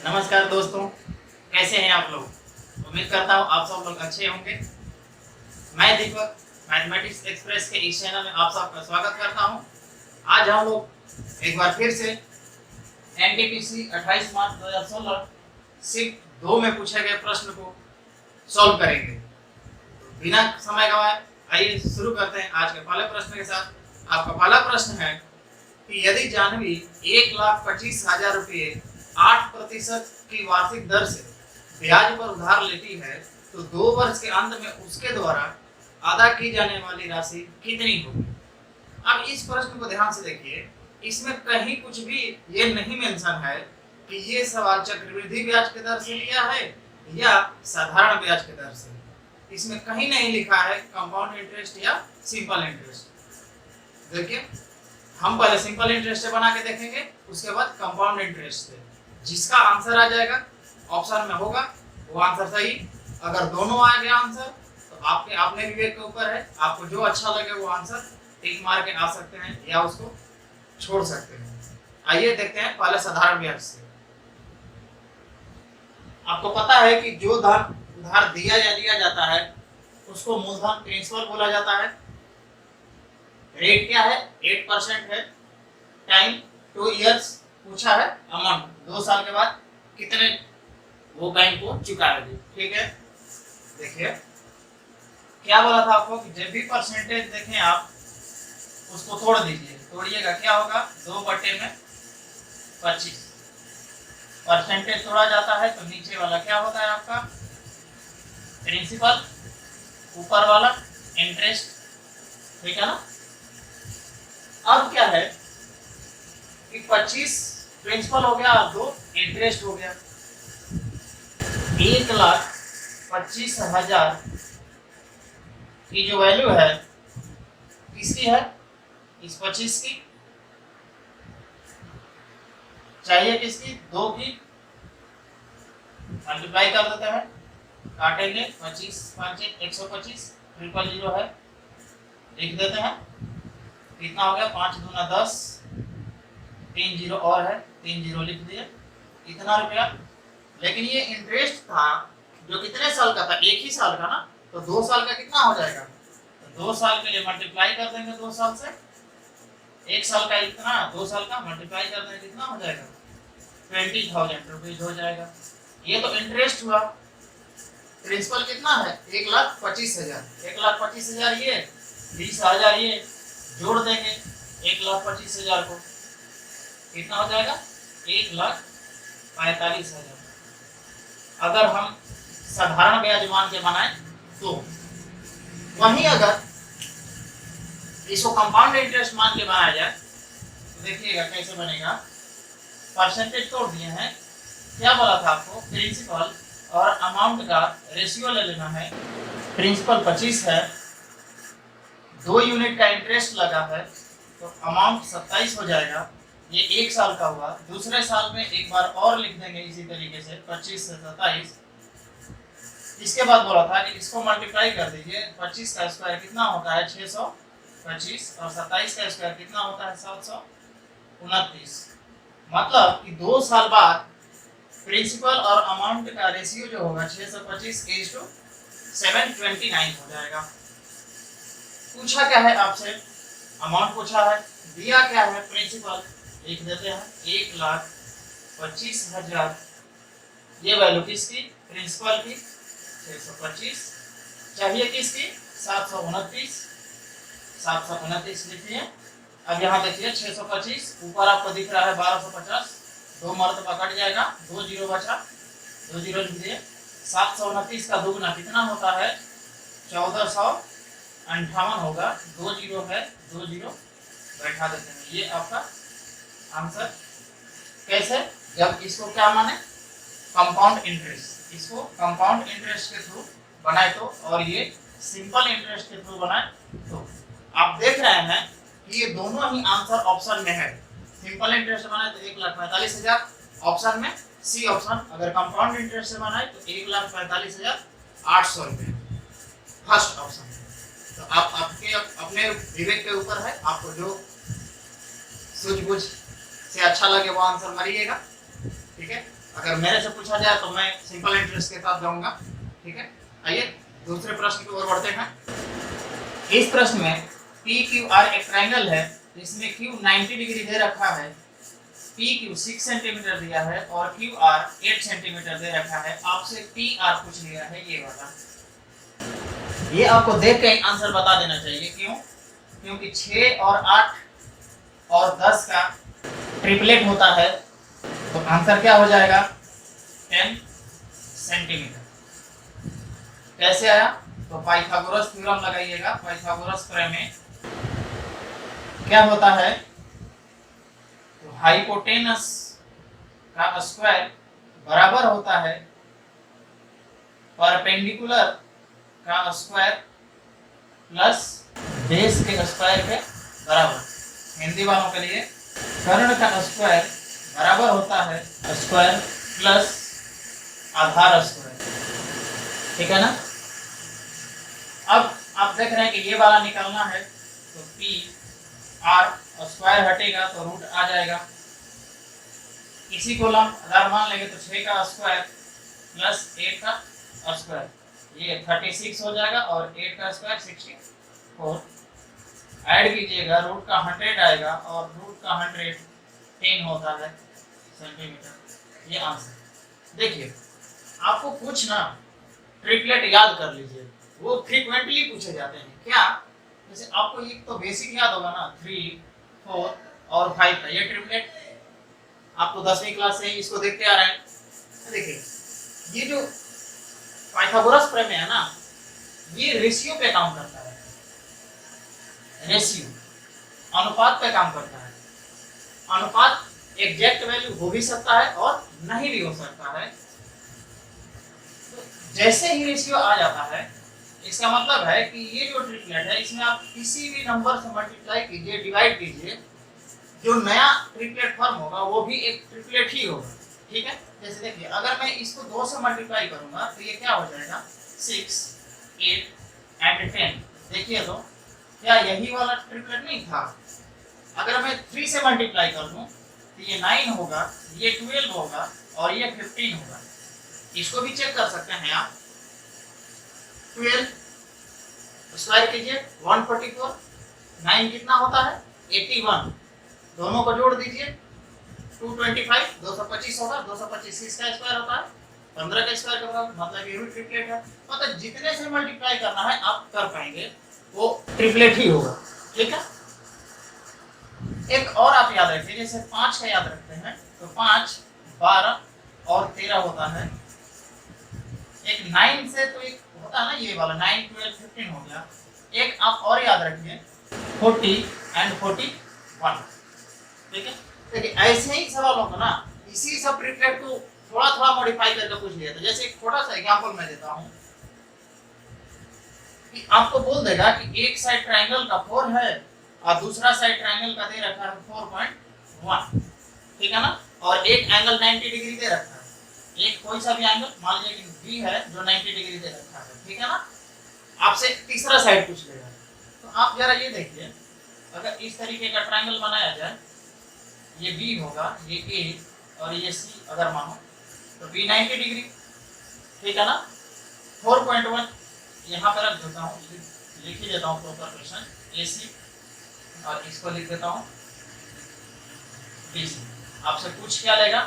नमस्कार दोस्तों, कैसे हैं आप लोग। उम्मीद करता हूँ आप सब लोग अच्छे होंगे। मैं दीपक मैथमेटिक्स एक्सप्रेस के इस चैनल में आप सबका स्वागत करता हूँ। आज हम लोग एक बार फिर से एनटीपीसी 28 मार्च 2016 सिर्फ 2 में पूछे गए प्रश्न को सॉल्व करेंगे। बिना समय गवाए आइए शुरू करते हैं आज के पहले प्रश्न के साथ। आपका पहला प्रश्न है कि यदि जानवी 1,25,000 रुपये 8% की वार्षिक दर से ब्याज पर उधार लेती है तो 2 वर्ष के अंत में उसके द्वारा अदा की जाने वाली राशि कितनी होगी। अब इस प्रश्न को ध्यान से देखिए, इसमें कहीं कुछ भी ये नहीं मेंशन है कि ये सवाल चक्रवृद्धि ब्याज के दर से लिया है या साधारण ब्याज के दर से। इसमें कहीं नहीं लिखा है कंपाउंड इंटरेस्ट या सिंपल इंटरेस्ट। देखिए, हम पहले सिंपल इंटरेस्ट से बना के देखेंगे, उसके बाद कंपाउंड इंटरेस्ट से। जिसका आंसर आ जाएगा ऑप्शन में होगा वो आंसर सही। अगर दोनों आ गया आंसर तो आपके अपने विवेक के ऊपर है, आपको जो अच्छा लगे वो आंसर टिक मार के आ सकते हैं या उसको छोड़ सकते हैं। आइए देखते हैं पहले साधारण ब्याज से। आपको पता है कि जो धन उधार दिया या लिया जाता है उसको मूलधन प्रिंसिपल बोला जाता है। रेट क्या है? 8% है। टाइम 2 इयर्स पूछा है। अमाउंट 2 साल के बाद कितने वो बैंक को चुकाएगी। ठीक है, देखिए क्या बोला था आपको कि जब भी परसेंटेज देखें आप उसको तोड़ दीजिए। तोड़िएगा, क्या होगा? 2/25 परसेंटेज तोड़ा जाता है तो नीचे वाला क्या होता है आपका? प्रिंसिपल, ऊपर वाला इंटरेस्ट। ठीक है ना। अब क्या है कि 25 प्रिंसिपल हो गया और 2 इंटरेस्ट हो गया। 1,25,000 की जो वैल्यू है किसकी है? इस 25 की चाहिए, किसकी? 2 की। मल्टीप्लाई कर देते हैं, काटेंगे। 25 5 125, 000 है, लिख देते हैं। कितना हो गया? 5 दूना 10, 3 0 और है, 3 0 लिख दिए। इतना रुपया। लेकिन ये इंटरेस्ट था जो कितने साल का था? 1 ही साल का ना, तो 2 साल का कितना हो जाएगा? तो 2 साल के लिए मल्टीप्लाई कर देंगे 2 साल से। 1 साल का इतना, 2 साल का मल्टीप्लाई कर देंगे, कितना हो जाएगा? 20,000 रुपीज हो जाएगा। ये तो इंटरेस्ट हुआ। प्रिंसिपल कितना है? 1,25,000। 1,25,000 ये, 20,000 ये, जोड़ देंगे 1,25,000 को, कितना हो जाएगा? 1,45,000। अगर हम साधारण ब्याज मान के बनाए तो। वहीं अगर इसको कंपाउंड इंटरेस्ट मान के बनाया जाए तो देखिएगा कैसे बनेगा। परसेंटेज तोड़ दिए हैं। क्या बोला था आपको? प्रिंसिपल और अमाउंट का रेशियो ले लेना है। प्रिंसिपल 25 है, 2 यूनिट का इंटरेस्ट लगा है तो अमाउंट 27 हो जाएगा। ये 1 साल का हुआ। दूसरे साल में एक बार और लिख देंगे इसी तरीके से, 25 से 27। इसके बाद बोला था कि इसको मल्टीप्लाई कर दीजिए। 25 का स्क्वायर कितना होता है? 625, और 27 का स्क्वायर कितना होता है? 729। मतलब कि 2 साल बाद प्रिंसिपल और अमाउंट का रेशियो जो होगा 625:729 हो जाएगा। पूछा क्या है आपसे? अमाउंट पूछा है। दिया क्या है? प्रिंसिपल। लिख देते हैं 1,25,000। ये वैल्यू किसकी? प्रिंसिपल की। 625 चाहिए किसकी? 729 लिखिए। अब यहाँ देखिए 625 ऊपर आपको दिख रहा है 1250, 2 मरतबा कट जाएगा, 2 0 बचा, 2 0 लिख दिए। 729 का दुगना कितना होता है? 1458 होगा। 2 0 है, 2 0 बैठा देते हैं। ये आपका आंसर। कैसे? जब इसको क्या माने? Compound interest. इसको कंपाउंड इंटरेस्ट के थ्रू बनाए तो, और ये सिंपल इंटरेस्ट के थ्रू बनाए तो। आप देख रहे हैं कि ये दोनों ही आंसर ऑप्शन में है। सिंपल इंटरेस्ट बनाए तो 1,45,000 ऑप्शन में, सी ऑप्शन। अगर कंपाउंड इंटरेस्ट से बनाए तो 1,45,800 रुपये फर्स्ट ऑप्शन। तो आप आपके अपने विवेक के ऊपर है, आपको जो सूझबूझ से अच्छा लगे वो आंसर मारिएगा। ठीक है। अगर मेरे से पूछा जाए तो मैं सिंपल इंटरेस्ट के साथ जाऊंगा। ठीक है, आइए दूसरे प्रश्न की ओर बढ़ते हैं। इस प्रश्न में पी क्यू आर एक ट्रायंगल है जिसमें क्यू 90 डिग्री दे रखा है, पी क्यू 6 सेंटीमीटर दिया है और क्यू आर 8 सेंटीमीटर दे रखा है। आपसे पी आर पूछ लिया है ये वाला। ये आपको देख के आंसर बता देना चाहिए। क्यों? क्योंकि 6 और 8 और 10 का ट्रिपलेट होता है, तो आंसर क्या हो जाएगा? 10 सेंटीमीटर। कैसे आया? तो पाइथागोरस थ्योरम लगाइएगा। पाइथागोरस प्रमेय क्या होता है? तो हाइपोटेनस का स्क्वायर बराबर होता है परपेंडिकुलर का स्क्वायर प्लस बेस के स्क्वायर के बराबर। हिंदी वालों के लिए कर्ण का स्क्वायर बराबर होता है स्क्वायर प्लस आधार स्क्वायर। ठीक है ना? अब आप देख रहे हैं कि ये वाला निकालना है, तो पी आर स्क्वायर हटेगा तो रूट आ जाएगा। इसी को हम आधार मान लेंगे तो 6 का स्क्वायर प्लस 8 का स्क्वायर, ये 36 हो जाएगा और 8 का स्क्वायर 64। ऐड कीजिएगा, रूट का 100 आएगा और रूट का 100 10 होता है सेंटीमीटर। ये आंसर। देखिए आपको कुछ ना ट्रिपलेट याद कर लीजिए, वो फ्रीक्वेंटली पूछे जाते हैं। क्या? जैसे आपको एक तो बेसिक याद होगा ना, 3, 4 और 5 का ये ट्रिपलेट आप तो 10वीं क्लास से इसको देखते आ रहे हैं। देखिए ये जो पाइथागोरस प्रमेय है ना, ये रेशियो पे काम करता है। रेशियो अनुपात पे काम करता है। अनुपात एग्जैक्ट वैल्यू हो भी सकता है और नहीं भी हो सकता है। तो जैसे ही रेशियो आ जाता है, इसका मतलब है कि ये जो ट्रिपलेट है इसमें आप किसी भी नंबर से मल्टीप्लाई कीजिए, डिवाइड कीजिए, जो नया ट्रिपलेट फॉर्म होगा वो भी एक ट्रिपलेट ही होगा। ठीक है? जैसे देखिए अगर मैं इसको 2 से मल्टीप्लाई करूंगा तो ये क्या हो जाएगा? 6, 8 एंड 10। देखिए तो क्या यही वाला ट्रिपलेट नहीं था? अगर मैं 3 से मल्टीप्लाई कर दूं तो ये 9 होगा, ये 12 होगा और ये 15 होगा। इसको भी चेक कर सकते हैं आप। 12 स्क्वायर कीजिए 144, 9 कितना होता है? 81। दोनों को जोड़ दीजिए 225, 225 होगा। 225 किसका स्क्वायर होता है? 15 का स्क्वायर का बराबर। मतलब ये भी ट्रिपलेट है। मतलब जितने से मल्टीप्लाई करना है आप कर पाएंगे, वो ट्रिपलेट ही होगा। ठीक है? एक और आप याद रखिए, जैसे 5 का याद रखते हैं तो 5, 12 और 13 होता है। एक 9 से तो एक होता है ना ये वाला 9, 12, 15 हो गया। एक आप और याद रखिए 40 एंड 41। ठीक है? देखिए ऐसे ही सवालों को ना इसी सब ट्रिपलेट को थोड़ा थोड़ा मॉडिफाई करके पूछ लिया था। जैसे एक छोटा सा एग्जांपल मैं देता हूं कि आपको बोल देगा कि एक साइड ट्रायंगल का 4 है और दूसरा साइड ट्रायंगल का दे रखा है 4.1। ठीक है ना? और एक एंगल 90 डिग्री दे रखा है। एक कोई सा भी एंगल मान लीजिए कि बी है जो 90 डिग्री दे रखा है। ठीक है ना? आपसे तीसरा साइड पूछ लेगा। तो आप जरा ये देखिए, अगर इस तरीके का ट्रायंगल बनाया जाए, ये बी होगा, ये ए और ये सी अगर मानो, तो बी 90 डिग्री। ठीक है ना? 4.1 यहाँ पर रख देता हूँ, लिख ही देता हूँ प्रॉपर क्वेश्चन। ए सी और इसको लिख देता हूँ बी सी। आपसे पूछ क्या लेगा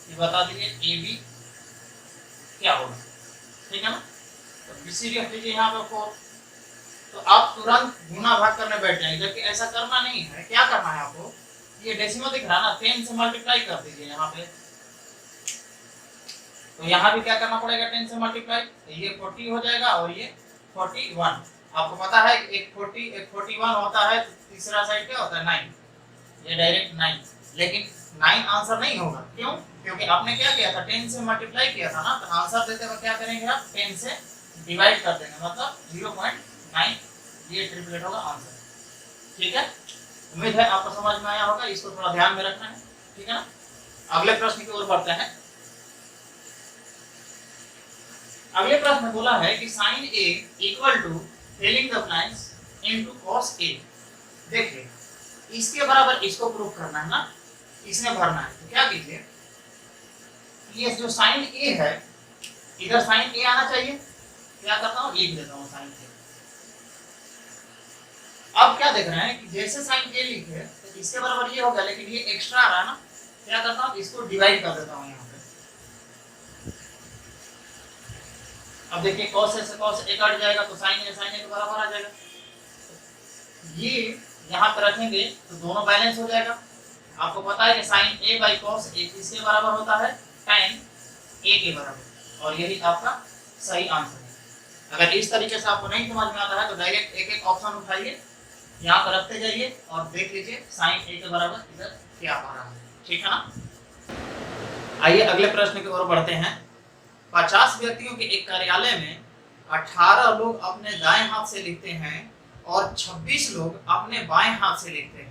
कि बता दीजिए ए बी क्या होगा। ठीक है ना? तो बी सी रख लीजिए यहाँ पे 4। तो आप तुरंत गुना भाग करने बैठ जाएंगे, जबकि ऐसा करना नहीं है। क्या करना है आपको? ये डेसिमल दिख रहा है ना, 10 से मल्टीप्लाई कर दीजिए यहाँ पे। तो यहाँ भी क्या करना पड़ेगा? 10 से मल्टीप्लाई। तो ये 40 हो जाएगा और ये 41। आपको पता है एक 40 एक 41 होता है, तो तीसरा साइड क्या होता है? 9। ये डायरेक्ट 9, लेकिन 9 आंसर नहीं होगा। क्यों? क्योंकि आपने क्या किया था? 10 से मल्टीप्लाई किया था ना। तो आंसर देते वक्त क्या करेंगे आप? 10 से डिवाइड कर देंगे, मतलब 0.9। ये ट्रिपलेट होगा आंसर। ठीक है? उम्मीद है आपको समझ में आया होगा। इसको थोड़ा ध्यान में रखना है। ठीक है ना? अगले प्रश्न की ओर बढ़ते हैं। अगले प्रश्न में बोला है कि sin A equal to telling the plans into cos A। देखिए इसके बराबर इसको प्रूफ करना है ना, इसमें भरना है। तो क्या कीजिए, ये जो साइन ए है, इधर साइन ए आना चाहिए, क्या करता हूँ लिख देता हूँ साइन ए। अब क्या देख रहे हैं कि जैसे साइन ए लिखे तो इसके बराबर ये हो गया, लेकिन ये एक्स्ट्रा आ रहा है ना, क्या करता हूँ इसको डिवाइड कर देता हूँ यहाँ पे। अब देखिए cos से cos ए कट जाएगा तो साइन ए के बराबर आ जाएगा। ये यहाँ पे रखेंगे तो दोनों बैलेंस हो जाएगा। आपको पता है कि साइन ए बाई cos ए किसके बराबर होता है, tan ए के बराबर, और यही आपका सही आंसर है। अगर इस तरीके से आपको नहीं समझ में आता है तो डायरेक्ट एक एक ऑप्शन उठाइए, यहाँ पर रखते जाइए और देख लीजिए साइन ए के बराबर इधर क्या आ रहा है, ठीक है ना। आइए अगले प्रश्न की ओर बढ़ते हैं। 50 व्यक्तियों के एक कार्यालय में 18 लोग अपने दाएं हाथ से लिखते हैं और 26 लोग अपने बाएं हाथ से लिखते हैं।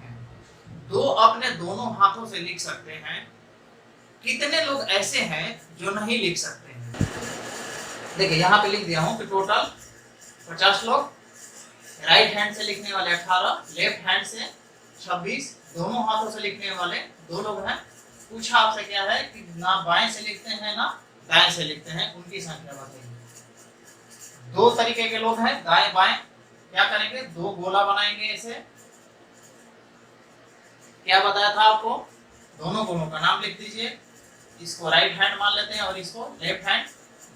दो अपने दोनों हाथों से लिख सकते हैं, कितने लोग ऐसे हैं जो नहीं लिख सकते हैं। देखिए यहाँ पे लिख दिया हूँ कि टोटल 50 लोग, राइट हैंड से लिखने वाले 18, लेफ्ट हैंड से 26, दोनों हाथों से लिखने वाले 2 लोग हैं। पूछा आपसे क्या है कि ना बाएं से लिखते हैं ना दाएं से लिखते हैं, उनकी संख्या बताइए। 2 तरीके के लोग हैं, दाएं बाएं। क्या करेंगे, 2 गोला बनाएंगे ऐसे। क्या बताया था आपको, दोनों गोलों का नाम लिख दीजिए। इसको राइट हैंड मान लेते हैं और इसको लेफ्ट हैंड,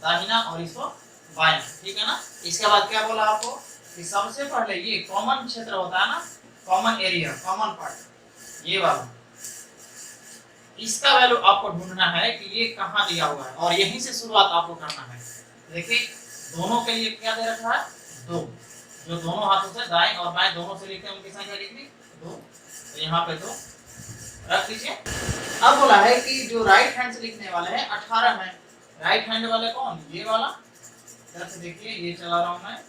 दाहिना और इसको बायां, ठीक है ना। इसके बाद क्या बोला आपको कि सबसे पहले ये कॉमन क्षेत्र होता है ना, कॉमन एरिया, कॉमन पार्ट, ये वाला, इसका वैल्यू आपको ढूंढना है कि ये कहाँ दिया हुआ है और यहीं से शुरुआत आपको करना है। देखिए दोनों के लिए क्या दे रखा है, 2, जो दोनों हाथों से दाएं और बाएं दोनों से लिखते हैं उनकी संख्या कितनी, 2, तो यहाँ पे 2 रख दीजिए। अब बोला है कि जो राइट हैंड से लिखने वाले हैं 18 हैं। राइट हैंड वाले कौन, ये वाला, इधर से देखिए ये चला रहा हूँ मैं,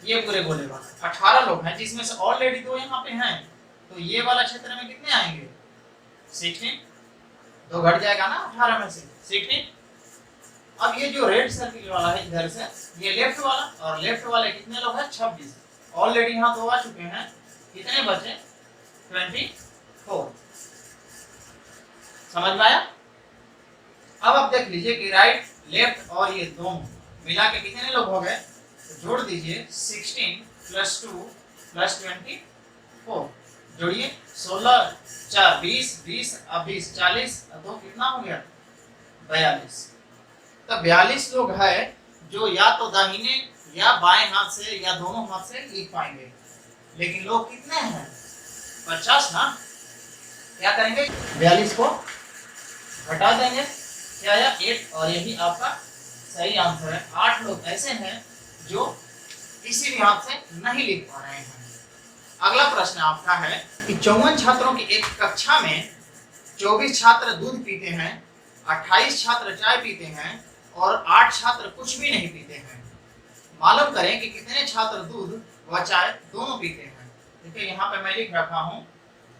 ये पूरे गोले वाला 18 लोग हैं, जिसमें से ऑलरेडी 2 यहाँ पे हैं, तो ये वाला क्षेत्र में कितने आएंगे, 16, तो घट जाएगा ना 18 में से 16। अब ये जो रेड सर्किल वाला है इधर से, ये लेफ्ट वाला, और लेफ्ट वाले कितने लोग हैं, 26, ऑलरेडी यहाँ 2 आ चुके हैं, कितने बचे, 24। समझ में आया। अब आप देख लीजिए कि राइट लेफ्ट और ये दोनों मिला के कितने लोग हो गए, तो जोड़ दीजिए 16 + 2 + 24, जोड़िए 16 4 20 20 अब 20 40 तो कितना हो गया, 42। तो 42 लोग है जो या तो दाहिने या बाएं हाथ से या दोनों हाथ से लिख पाएंगे, लेकिन लोग कितने हैं, 50 ना। क्या करेंगे, 42 को घटा देंगे, क्या आया 8, और यही आपका सही आंसर है। 8 लोग ऐसे हैं जो किसी भी हाथ से नहीं लिख पा रहे हैं। अगला प्रश्न आपका है कि 54 छात्रों की एक कक्षा में 24 छात्र दूध पीते हैं, 28 छात्र चाय पीते हैं और 8 छात्र कुछ भी नहीं पीते हैं। मालूम करें कि कितने छात्र दूध व चाय दोनों पीते हैं। देखिए यहाँ पे मैं लिख रखा हूँ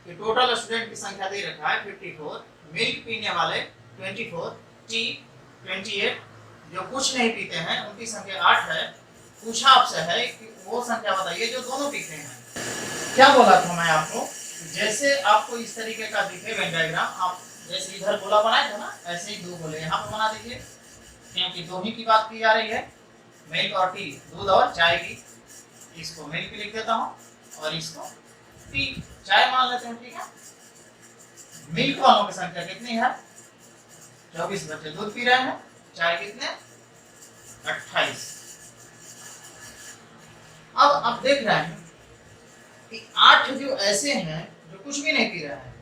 कि टोटल स्टूडेंट की संख्या दे रखा है 54, मिल्क पीने वाले 24, टी 28, जो कुछ नहीं पीते हैं उनकी संख्या 8 है। पूछा आपसे है कि वो संख्या बताइए जो दोनों पीते हैं। क्या बोला था मैं आपको, जैसे आपको इस तरीके का दिखे वेन डायग्राम, आप जैसे इधर गोला बनाए थे ना, ऐसे ही 2 गोले यहाँ पे बना दीजिए, क्योंकि 2 ही की बात की जा रही है, मिल्क और टी, दूध और चाय की। इसको मिल्क लिख देता हूँ और इसको टी चाय मान लेते हैं, ठीक है। मिल्क वालों की संख्या कितनी है, 24 बच्चे दूध पी रहे हैं, चाय कितने, 28। अब आप देख रहे हैं कि 8 जो ऐसे हैं जो कुछ भी नहीं पी रहे हैं,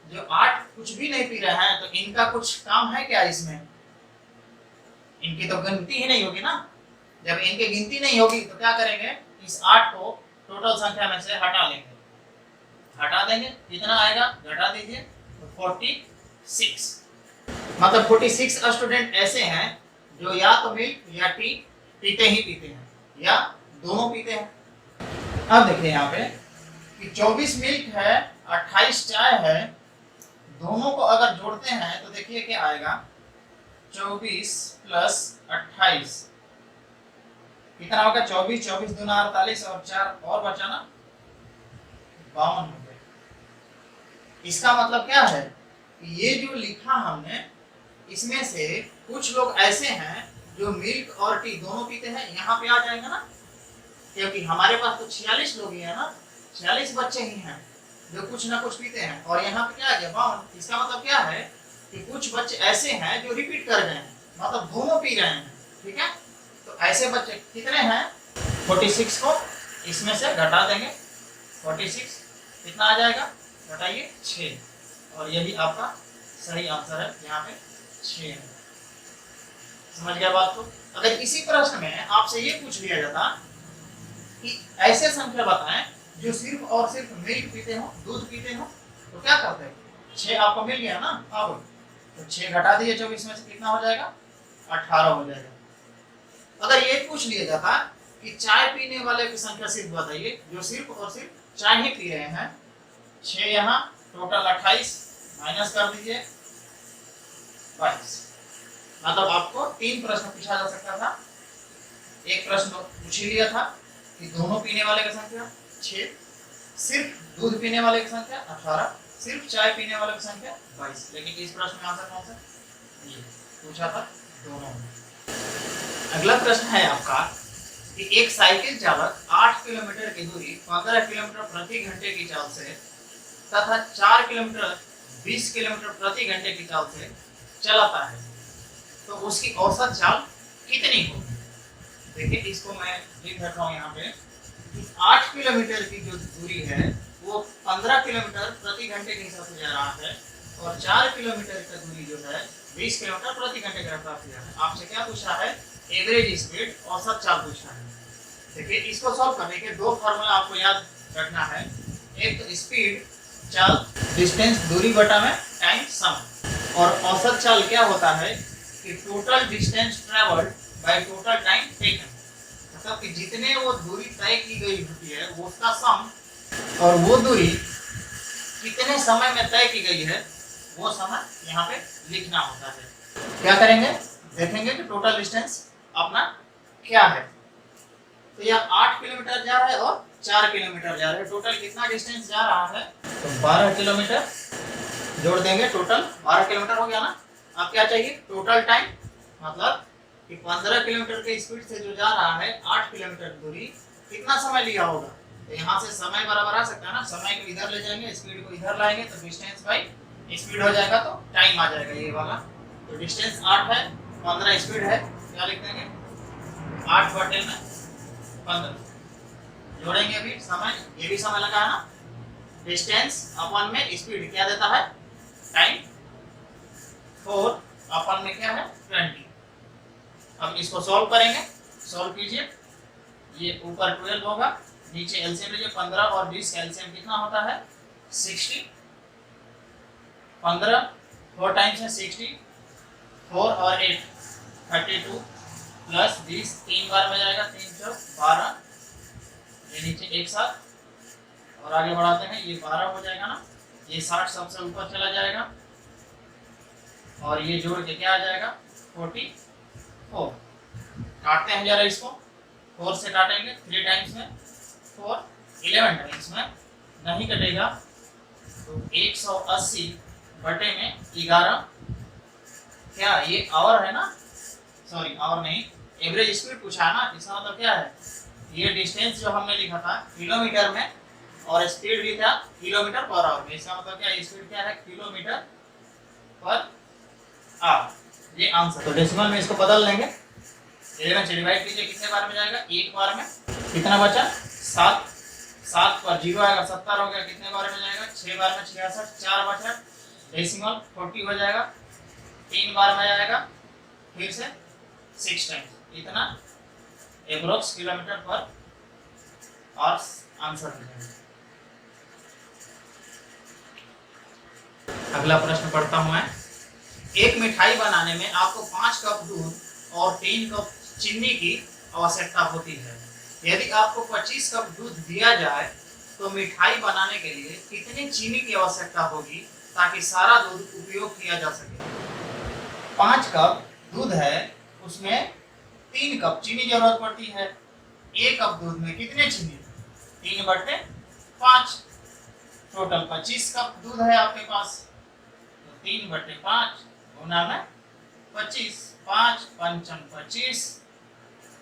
जो 8 कुछ भी नहीं पी रहे हैं, तो इनका कुछ काम है क्या इसमें, इनकी तो गिनती ही नहीं होगी ना। जब इनकी गिनती नहीं होगी तो क्या करेंगे, इस 8 को टोटल संख्या में से हटा लेंगे, हटा देंगे, कितना आएगा घटा दीजिए, तो 46। मतलब 46 स्टूडेंट ऐसे हैं जो या तो मिल्क या टी पीते ही पीते हैं या दोनों पीते हैं। अब देखिए यहाँ पे कि 24 मिल्क है, 28 चाय है, दोनों को अगर जोड़ते हैं तो देखिए क्या आएगा, 24 + 28 कितना होगा, 24, 24 दूना 48 और 4 और बचा ना 52 हो गए। इसका मतलब क्या है कि ये जो लिखा हमने इसमें से कुछ लोग ऐसे हैं जो मिल्क और टी दोनों पीते हैं, यहाँ पे आ जाएगा ना, क्योंकि हमारे पास तो 46 लोग ही है ना, 46 बच्चे ही हैं जो कुछ ना कुछ पीते हैं। और यहाँ पे क्या आ गया 52। इसका मतलब क्या है कि कुछ बच्चे ऐसे हैं जो रिपीट कर रहे हैं, मतलब दोनों पी रहे हैं। ठीक है, तो ऐसे बच्चे कितने हैं? 46 को इसमें से घटा देंगे, 46 कितना आ जाएगा, घटाइए 6, और यही आपका सही आंसर है, यहाँ पे 6 है। समझ गया बात को? अगर इसी प्रश्न में आपसे ये पूछ लिया जाता कि ऐसे संख्या बताएं जो सिर्फ और सिर्फ मिल्क पीते हो, दूध पीते हो, तो क्या करते हैं? 6 आपको मिल गया ना, अब तो 6 घटा दीजिए 24 में से, कितना हो जाएगा? 18 हो जाएगा। अगर ये पूछ लिया जाता कि चाय पीने वाले की संख्या सिर्फ बताइए जो सिर्फ और सिर्फ चाय ही पी रहे हैं, 6 यहाँ, टोटल 28, माइनस कर दीजिए 22। मतलब आपको 3 प्रश्न पूछा जा सकता था। एक प्रश्न पूछ ही लिया था कि दोनों पीने वाले की संख्या 6, सिर्फ दूध पीने वाले की संख्या 18, सिर्फ चाय पीने वाले की संख्या 22। लेकिन इस प्रश्न में आंसर कौन सा? ये पूछा था दोनों। अगला प्रश्न है आपका कि एक साइकिल चालक 8 किलोमीटर की दूरी 15 किलोमीटर प्रति घंटे की चाल से तथा 4 किलोमीटर 20 किलोमीटर प्रति घंटे की चाल से चलाता है, तो उसकी औसत चाल कितनी होगी? देखिए, इसको मैं लिख रखा हूँ यहाँ पे, 8 किलोमीटर की जो दूरी है वो 15 किलोमीटर प्रति घंटे के हिसाब से जा रहा है, और 4 किलोमीटर की दूरी जो है 20 किलोमीटर प्रति घंटे के रफ्तार से जा रहा है। आपसे क्या पूछा है? एवरेज स्पीड, औसत चाल पूछा है। देखिए, इसको सॉल्व करने के 2 फार्मूला आपको याद रखना है। एक तो स्पीड चाल, डिस्टेंस दूरी बटा में टाइम समय, और औसत चाल क्या होता है कि total distance travelled by total time taken, मतलब कि जितने वो दूरी तय की गई होती है वो उसका सम, और वो दूरी कितने समय में तय की गई है वो समय यहाँ पे लिखना होता है। क्या करेंगे? देखेंगे कि टोटल डिस्टेंस अपना क्या है। तो यह 8 किलोमीटर जा रहा है और 4 किलोमीटर जा रहा है, टोटल कितना डिस्टेंस जा रहा है? तो 12 किलोमीटर जोड़ देंगे, टोटल 12 किलोमीटर हो गया ना। अब क्या चाहिए? टोटल टाइम, मतलब कि 15 किलोमीटर के स्पीड से जो जा रहा है 8 किलोमीटर दूरी, कितना समय लिया होगा? तो यहाँ से समय बराबर आ सकता है ना, समय को इधर ले जाएंगे, स्पीड को इधर लाएंगे, तो डिस्टेंस बाई स्पीड हो जाएगा, तो टाइम आ जाएगा ये वाला। तो डिस्टेंस 8 है, 15 स्पीड है, क्या लिख देंगे? 8 बटे में 15, जोड़ेंगे अभी समय, ये भी समय लगा है ना। डिस्टेंस अपन में स्पीड क्या देता है? टाइम। 4 अपन में क्या है? 20। अब इसको सॉल्व करेंगे, सॉल्व कीजिए। ये ऊपर 12 होगा, नीचे एलसीएम लीजिए, 15 और 20 का एलसीएम कितना होता है? 60। 15 4 टाइम्स है 60, 4 और 8 32, प्लस 20 3 बार में जाएगा, 3 4 12, ये नीचे एक साथ, और आगे बढ़ाते हैं, ये 12 हो जाएगा ना, ये 60 सबसे ऊपर चला जाएगा, और ये जोड़ के क्या आ जाएगा? 44। काटते हैं जरा इसको, 4 से काटेंगे, 3 टाइम्स में 4, 11 टाइम्स में नहीं कटेगा, तो 180 बटे में 11, क्या ये आवर है ना? सॉरी, आवर नहीं, एवरेज स्पीड पूछा है ना। इसका मतलब क्या है? ये डिस्टेंस जो हमने लिखा था किलोमीटर में, और स्पीड भी था किलोमीटर पर आवर में। इसका मतलब क्या है? स्पीड क्या है? Kilometre per hour. ये आंसर। तो डेसिमल में इसको बदल लेंगे, 11 से डिवाइड कीजिए, कितने बार में जाएगा? एक बार में। कितना बचा? 7। 7 पर 0 आएगा, 70 हो गया, कितने बार में जाएगा? 6 बार में 66, 4 बचा, डेसिमल 40 हो जाएगा, 3 बार में जाएगा, फिर से 6 टाइम्स, इतना एप्रोक्स किलोमीटर पर और आंसर हो जाएगा। अगला प्रश्न पढ़ता हूं मैं। एक मिठाई बनाने में आपको 5 कप दूध और 3 कप चीनी की आवश्यकता होती है। यदि आपको 25 कप दूध दिया जाए तो मिठाई बनाने के लिए कितनी चीनी की आवश्यकता होगी ताकि सारा दूध उपयोग किया जा सके? 5 कप दूध है, उसमें 3 कप चीनी जरूरत पड़ती है। 1 कप दूध में कितने चीनी? 3 बटे 5, टोटल 25 कप दूध है आपके पास, तो 3 बटे 5 गुना में 25, 5 पंचम 25,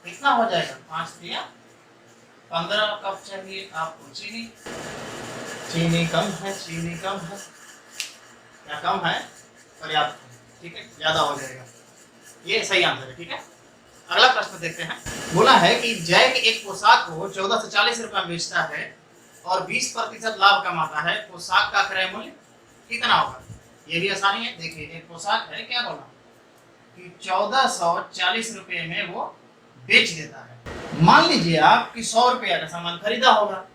कितना हो जाएगा? 5 दिया 15 कप चाहिए आपको चीनी। चीनी कम है, चीनी कम है, क्या कम है? पर्याप्त है, ठीक है, ज्यादा हो जाएगा। ये सही आंसर है, ठीक है। अगला प्रश्न देखते हैं। बोला है कि जैक एक पोशाक को 14 से 40 रुपए में बेचता है और 20% लाभ कमाता है, पोशाक का क्रय मूल्य कितना होगा? ये भी आसानी है, देखिए एक पोशाक है, क्या बोला कि 1440 रुपए में वो बेच देता है। मान लीजिए आप कि 100 रुपया का सामान खरीदा होगा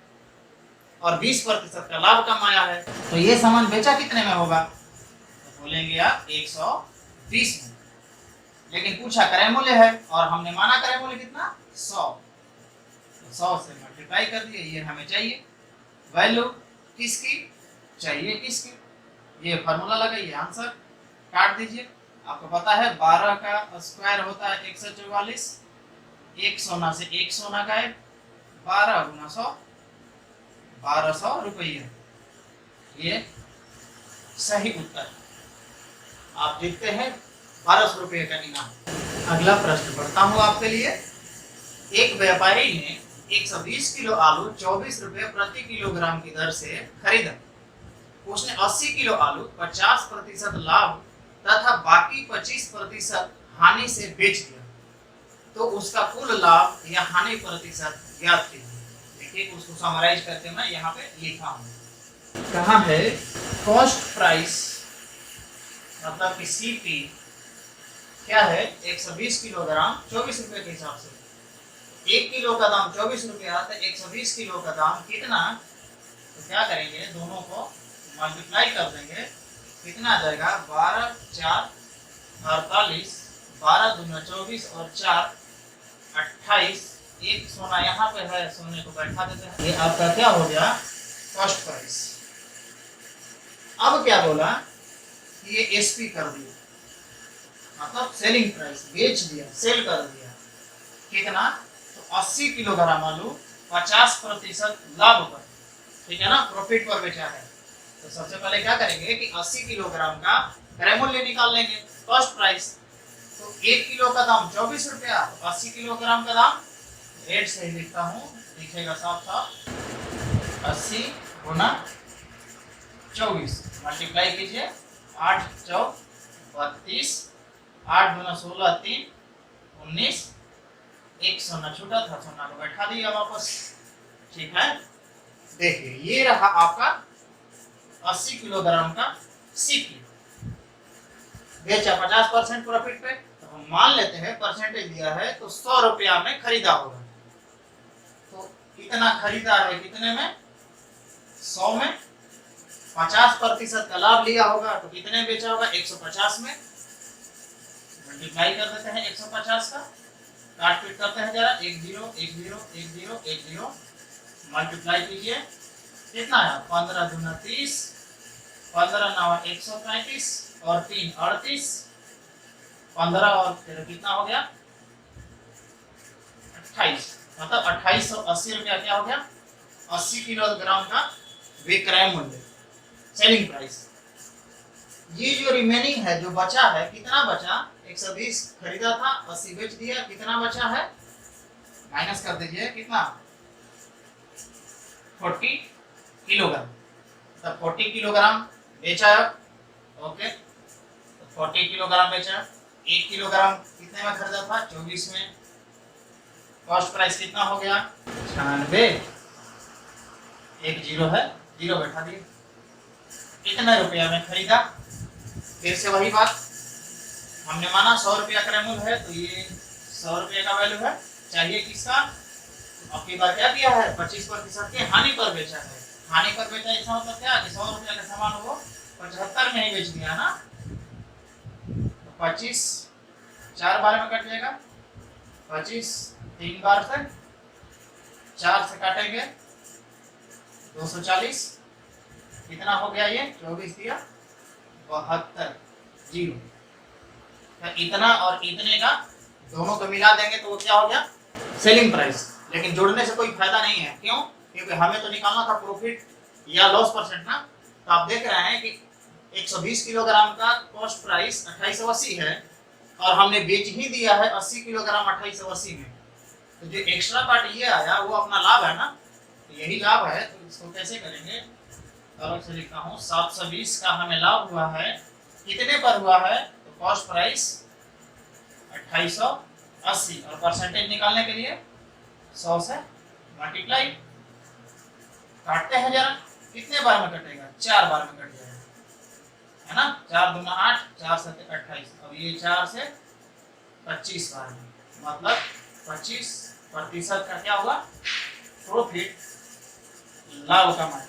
और 20% का लाभ कमाया है, तो ये सामान बेचा कितने में होगा? तो बोलेंगे आप 120 में। लेकिन पूछा क्रय मूल्य है और हमने माना क्रय मूल्य कितना? 100, तो 100 से मल्टीप्लाई कर दिए, ये हमें चाहिए। वैल्यू किसकी चाहिए? किसकी? ये फार्मूला लगाइए, आंसर काट दीजिए। आपको पता है 12 का स्क्वायर होता है 144, एक सोना से एक सोना गायब, 12 गुना 100, 1200 रुपये। ये सही उत्तर। आप जीतते हैं 1200 रुपये का इनाम। अगला प्रश्न पढ़ता हूँ आपके लिए। एक व्यापारी ने 120 किलो आलू 24 रुपये प्रति किलोग्राम की दर से खरीदा। उसने 80 किलो आलू 50% लाभ तथा बाकी 25% हानि से बेच दिया, तो उसका कुल लाभ या हानि प्रतिशत ज्ञात कीजिए। देखिए उसको समराइज करके मैं यहाँ पे लिखा हूँ। कहाँ है? कॉस्ट प्राइस मतलब कि सीपी क्या है? 120 किलोग्राम 24 रुपए के हिसाब से, 1 किलो का दाम 24 रुपया, तो 120 किलो का दाम कितना? तो क्या करेंगे, दोनों को मल्टीप्लाई कर देंगे, कितना आ जाएगा? 12 4 48, 12 दूना 24 और 4 28। एक सोना यहाँ पे है, सोने को बैठा देते हैं। ये आपका क्या हो गया? Cost price. अब क्या बोला? ये एसपी कर दिया, मतलब सेलिंग प्राइस, बेच दिया, सेल कर दिया। कितना? तो 80 किलोग्राम आलू 50% लाभ पर, ठीक है ना, प्रॉफिट पर बेचा है। तो सबसे पहले क्या करेंगे कि 80 किलोग्राम का क्रय मूल्य निकाल लेंगे, कॉस्ट प्राइस। तो 1 किलो का दाम 24 रुपया, तो 80 किलोग्राम का दाम, रेट से ही लिखता हूँ, लिखेगा साफ साफ, 80 गुना 24 मल्टीप्लाई कीजिए, 8 चौक 32, 8 दूना 16 3 19, एक सोना छूटा था, सोना को बैठा दिया वापस, ठीक है। देखिए ये रहा आपका 80 किलोग्राम का सीपी, बेचा 50% प्रॉफिट पे। तो हम मान लेते हैं परसेंटेज दिया है तो 100 रुपया में खरीदा होगा। तो कितना खरीदा है? कितने में? 100 में। 50% का लाभ लिया होगा तो कितने बेचा होगा? 150 में। मल्टीप्लाई कर देते हैं 150 का, काट पीट करते हैं जरा, 1 0 1 0 1 0 1 0, मल्टीप्लाई कीजिए, कितना है? 15 दूना 30, 15 नवा 135 और 3 38, 15 और फिर कितना हो गया? 28, मतलब 2880 रुपया क्या हो गया? 80 किलोग्राम का विक्रय मूल्य, सेलिंग प्राइस। ये जो रिमेनिंग है, जो बचा है, कितना बचा? 120 खरीदा था, 80 बेच दिया, कितना बचा है? माइनस कर दीजिए, कितना? 40 किलोग्राम। तब 40 किलोग्राम बेचा है, ओके, तो 40 किलोग्राम बेचा। 1 किलोग्राम कितने में खरीदा था? 24 में। कॉस्ट प्राइस कितना हो गया? 96। एक जीरो है, जीरो बैठा दिए। कितने रुपया में खरीदा? फिर से वही बात, हमने माना 100 रुपया क्रय मूल्य है, तो ये 100 रुपये का वैल्यू है। चाहिए किसका? अब की बार क्या किया है? 25% के हानि पर बेचा है। हानि पर बेचा इसका मतलब क्या? कि 100 रुपया का सामान वो 75 में ही बेच दिया ना। तो 25 4 बार में कट जाएगा, 25 3 बार से 4 से काटेंगे 240, कितना हो गया? ये 24 दिया 72, जीरो। तो इतना और इतने का दोनों को मिला देंगे तो वो क्या हो गया? Selling price. लेकिन जोड़ने से कोई फायदा नहीं है, क्यों? क्योंकि हमें तो निकालना था प्रॉफिट या लॉस परसेंट ना। तो आप देख रहे हैं कि 120 किलोग्राम का कॉस्ट प्राइस 2880 है और हमने बेच ही दिया है 80 किलोग्राम 2880 में, तो जो एक्स्ट्रा पार्ट ये आया वो अपना लाभ है ना, तो यही लाभ है। तो इसको कैसे करेंगे, अलग से लिखता हूँ, 720 का हमें लाभ हुआ है, कितने पर हुआ है, तो कॉस्ट प्राइस 2880, और परसेंटेज निकालने के लिए 100 से मल्टीप्लाई, काटते हैं जरा, कितने बार में कटेगा, 4 बार में कट जाएगा, है ना, 4 दूना 8, 4 7 28, अब ये 4 से 25 बार में, मतलब 25% का क्या होगा, प्रॉफिट, लाभ कमाना है,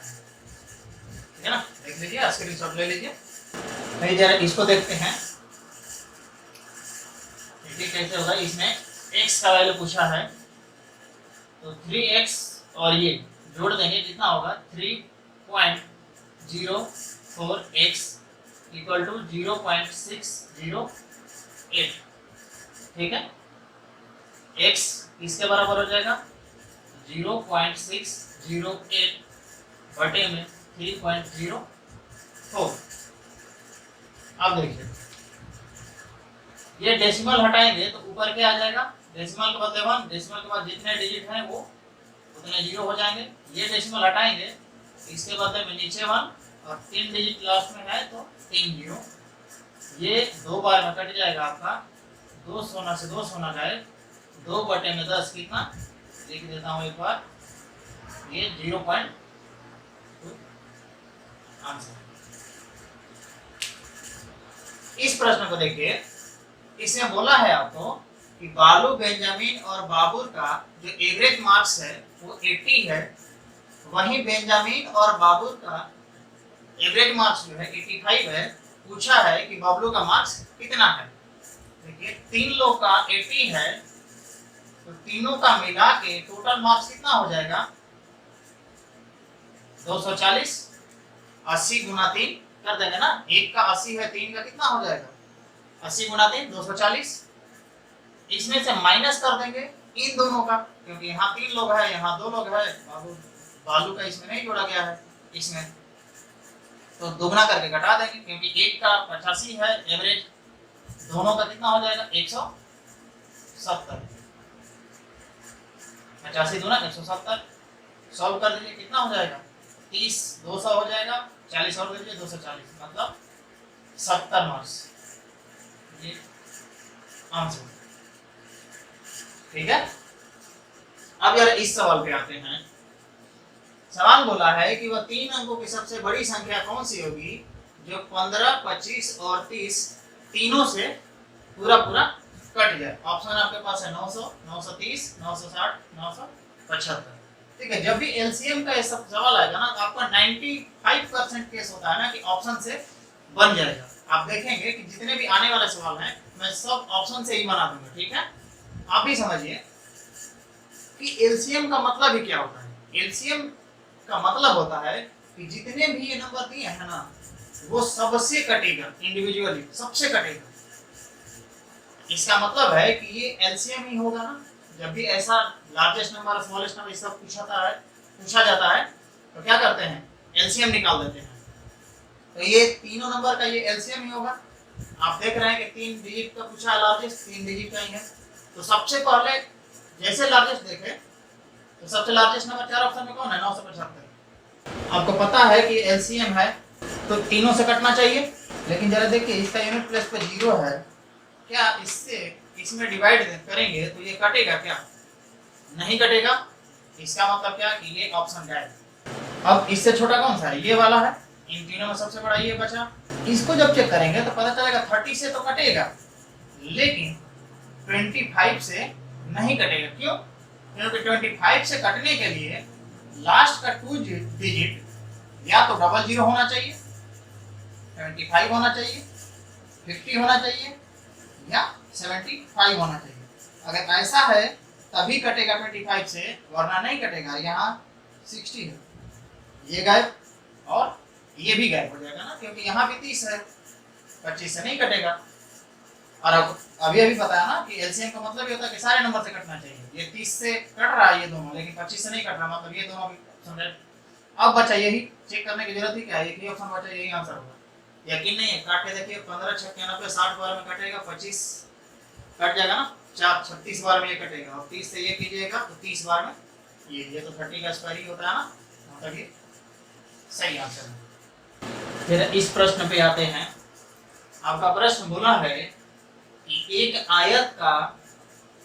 ठीक है ना। देख लीजिए, स्क्रीनशॉट ले लीजिए। भाई जरा इसको देखते हैं ये कैसे होगा। इसमें x का वैल्यू पूछा है, तो 3x और ये जोड़ देंगे, कितना होगा 3.04x इक्वल टू 0.608, ठीक है। x किसके बराबर हो जाएगा, 0.608 बटे में 3.04। अब देखिए, ये डेसिमल हटाएंगे तो ऊपर क्या आ जाएगा, डेसिमल के बदले 1, डेसिमल के बाद जितने डिजिट हैं वो उतने 0 हो जाएंगे। ये डेसिमल हटाएंगे, इसके बदले में नीचे 1 और 3 डिजिट लास्ट में है तो 3 0। ये 2 बार में कट जाएगा आपका, 2 सोना से 2 सोना गए, 2 बटे में 10 कितना, लिख देता हूँ एक बार, ये 0.2 आंसर। इस प्रश्न को देखिए, इसमें बोला है आपको कि बालू, बेंजामिन और बाबुर का जो एवरेज मार्क्स है वो 80 है, वहीं बेंजामिन और बाबुर का एवरेज मार्क्स जो है 85 है। पूछा है कि बबलू का मार्क्स कितना है। देखिए, 3 लोग का 80 है, तो तीनों का मिला के टोटल मार्क्स कितना हो जाएगा, 240। 80 गुना 3 कर देंगे ना, एक का 80 है, 3 का कितना हो जाएगा, 80 गुना 3 240। इसमें से माइनस कर देंगे इन दोनों का, क्योंकि यहाँ 3 लोग हैं, यहाँ 2 लोग हैं, बालू का इसमें नहीं जोड़ा गया है, इसमें तो दोगुना करके घटा देंगे, क्योंकि एक का 85 है एवरेज, दोनों का कितना हो जाएगा 170। 85 दूना 170, सॉल्व कर दीजिए, कितना हो जाएगा 30, 200 हो जाएगा, 40 और दे दीजिए 240, मतलब 70 मार्क्स, ये आंसर, ठीक है। अब यार इस सवाल पे आते हैं। सवाल बोला है कि वह 3 अंकों की सबसे बड़ी संख्या कौन सी होगी जो 15, 25 और 30 तीनों से पूरा पूरा कट जाए। ऑप्शन आपके पास है 900, 930, 960, 975, ठीक है। जब भी एलसीएम का ये सब सवाल आएगा ना, तो आपका 95% केस होता है ना कि ऑप्शन से बन जाएगा। आप देखेंगे कि जितने भी आने वाले सवाल हैं मैं सब ऑप्शन से ही बना दूंगा, ठीक है। आप भी समझिए कि एलसीएम का मतलब ही क्या होता है। एलसीएम का मतलब होता है कि जितने भी ये नंबर दिए हैं ना, वो सबसे कटेगा, इंडिविजुअली सबसे कटेगा। इसका मतलब है कि ये एलसीएम ही होगा ना। जब भी ऐसा लार्जेस्ट नंबर, स्मॉलेस्ट नंबर, ये सब पूछा जाता है तो क्या करते हैं, एलसीएम निकाल देते हैं। तो ये तीनों नंबर का ये एलसीएम ही होगा। आप देख रहे हैं कि 3 डिजिट का पूछा है, लार्जेस्ट 3 डिजिट का ही है। तो सबसे पहले जैसे लार्जेस्ट देखे तो सबसे लार्जेस्ट नंबर 4 ऑप्शन में कौन है, 975। आपको पता है कि एलसीएम है तो तीनों से कटना चाहिए, लेकिन जरा देखिए इसका यूनिट प्लेस पे 0 है, क्या इससे इसमें डिवाइड करेंगे तो ये कटेगा क्या, नहीं कटेगा। इसका मतलब क्या कि ये ऑप्शन गायब। अब इससे छोटा कौन सा है, ये वाला है। इन तीनों में सबसे बड़ा ये बचा। इसको जब चेक करेंगे तो पता चलेगा 30 से तो कटेगा, लेकिन 25 से नहीं कटेगा। क्यों, क्योंकि 25 से कटने के लिए लास्ट का 2 डिजिट या तो 00 होना चाहिए, 25 होना चाहिए, 50 होना चाहिए या 75 होना चाहिए। अगर ऐसा है तभी कटेगा 25 से, वरना नहीं कटेगा। यहाँ 60 है, ये गायब और ये भी गायब हो जाएगा ना, क्योंकि यहाँ भी 30 है, 25 से नहीं कटेगा। और अब अभी पता है ना कि एलसीएम का मतलब ये होता है कि सारे नंबर से कटना चाहिए। ये 30 से कट रहा है ये दोनों, लेकिन 25 से नहीं कट रहा, मतलब ये दोनों भी ऑप्शन है। अब बचा यही, चेक करने की जरूरत ही क्या है, एक ही ऑप्शन बचा, यही आंसर होगा। यकीन नहीं है, काट के देखिए, 15 × 6 = 90, 60 बार में कटेगा, 25 कट जाएगा ना, 36 बार में ये कटेगा और 30 से ये कीजिएगा तो 30 बार में ये तो 30 का स्क्वायर ही होता है ना, मतलब ये सही आंसर है। फिर इस प्रश्न पे आते हैं। आपका प्रश्न बोला है कि एक आयत का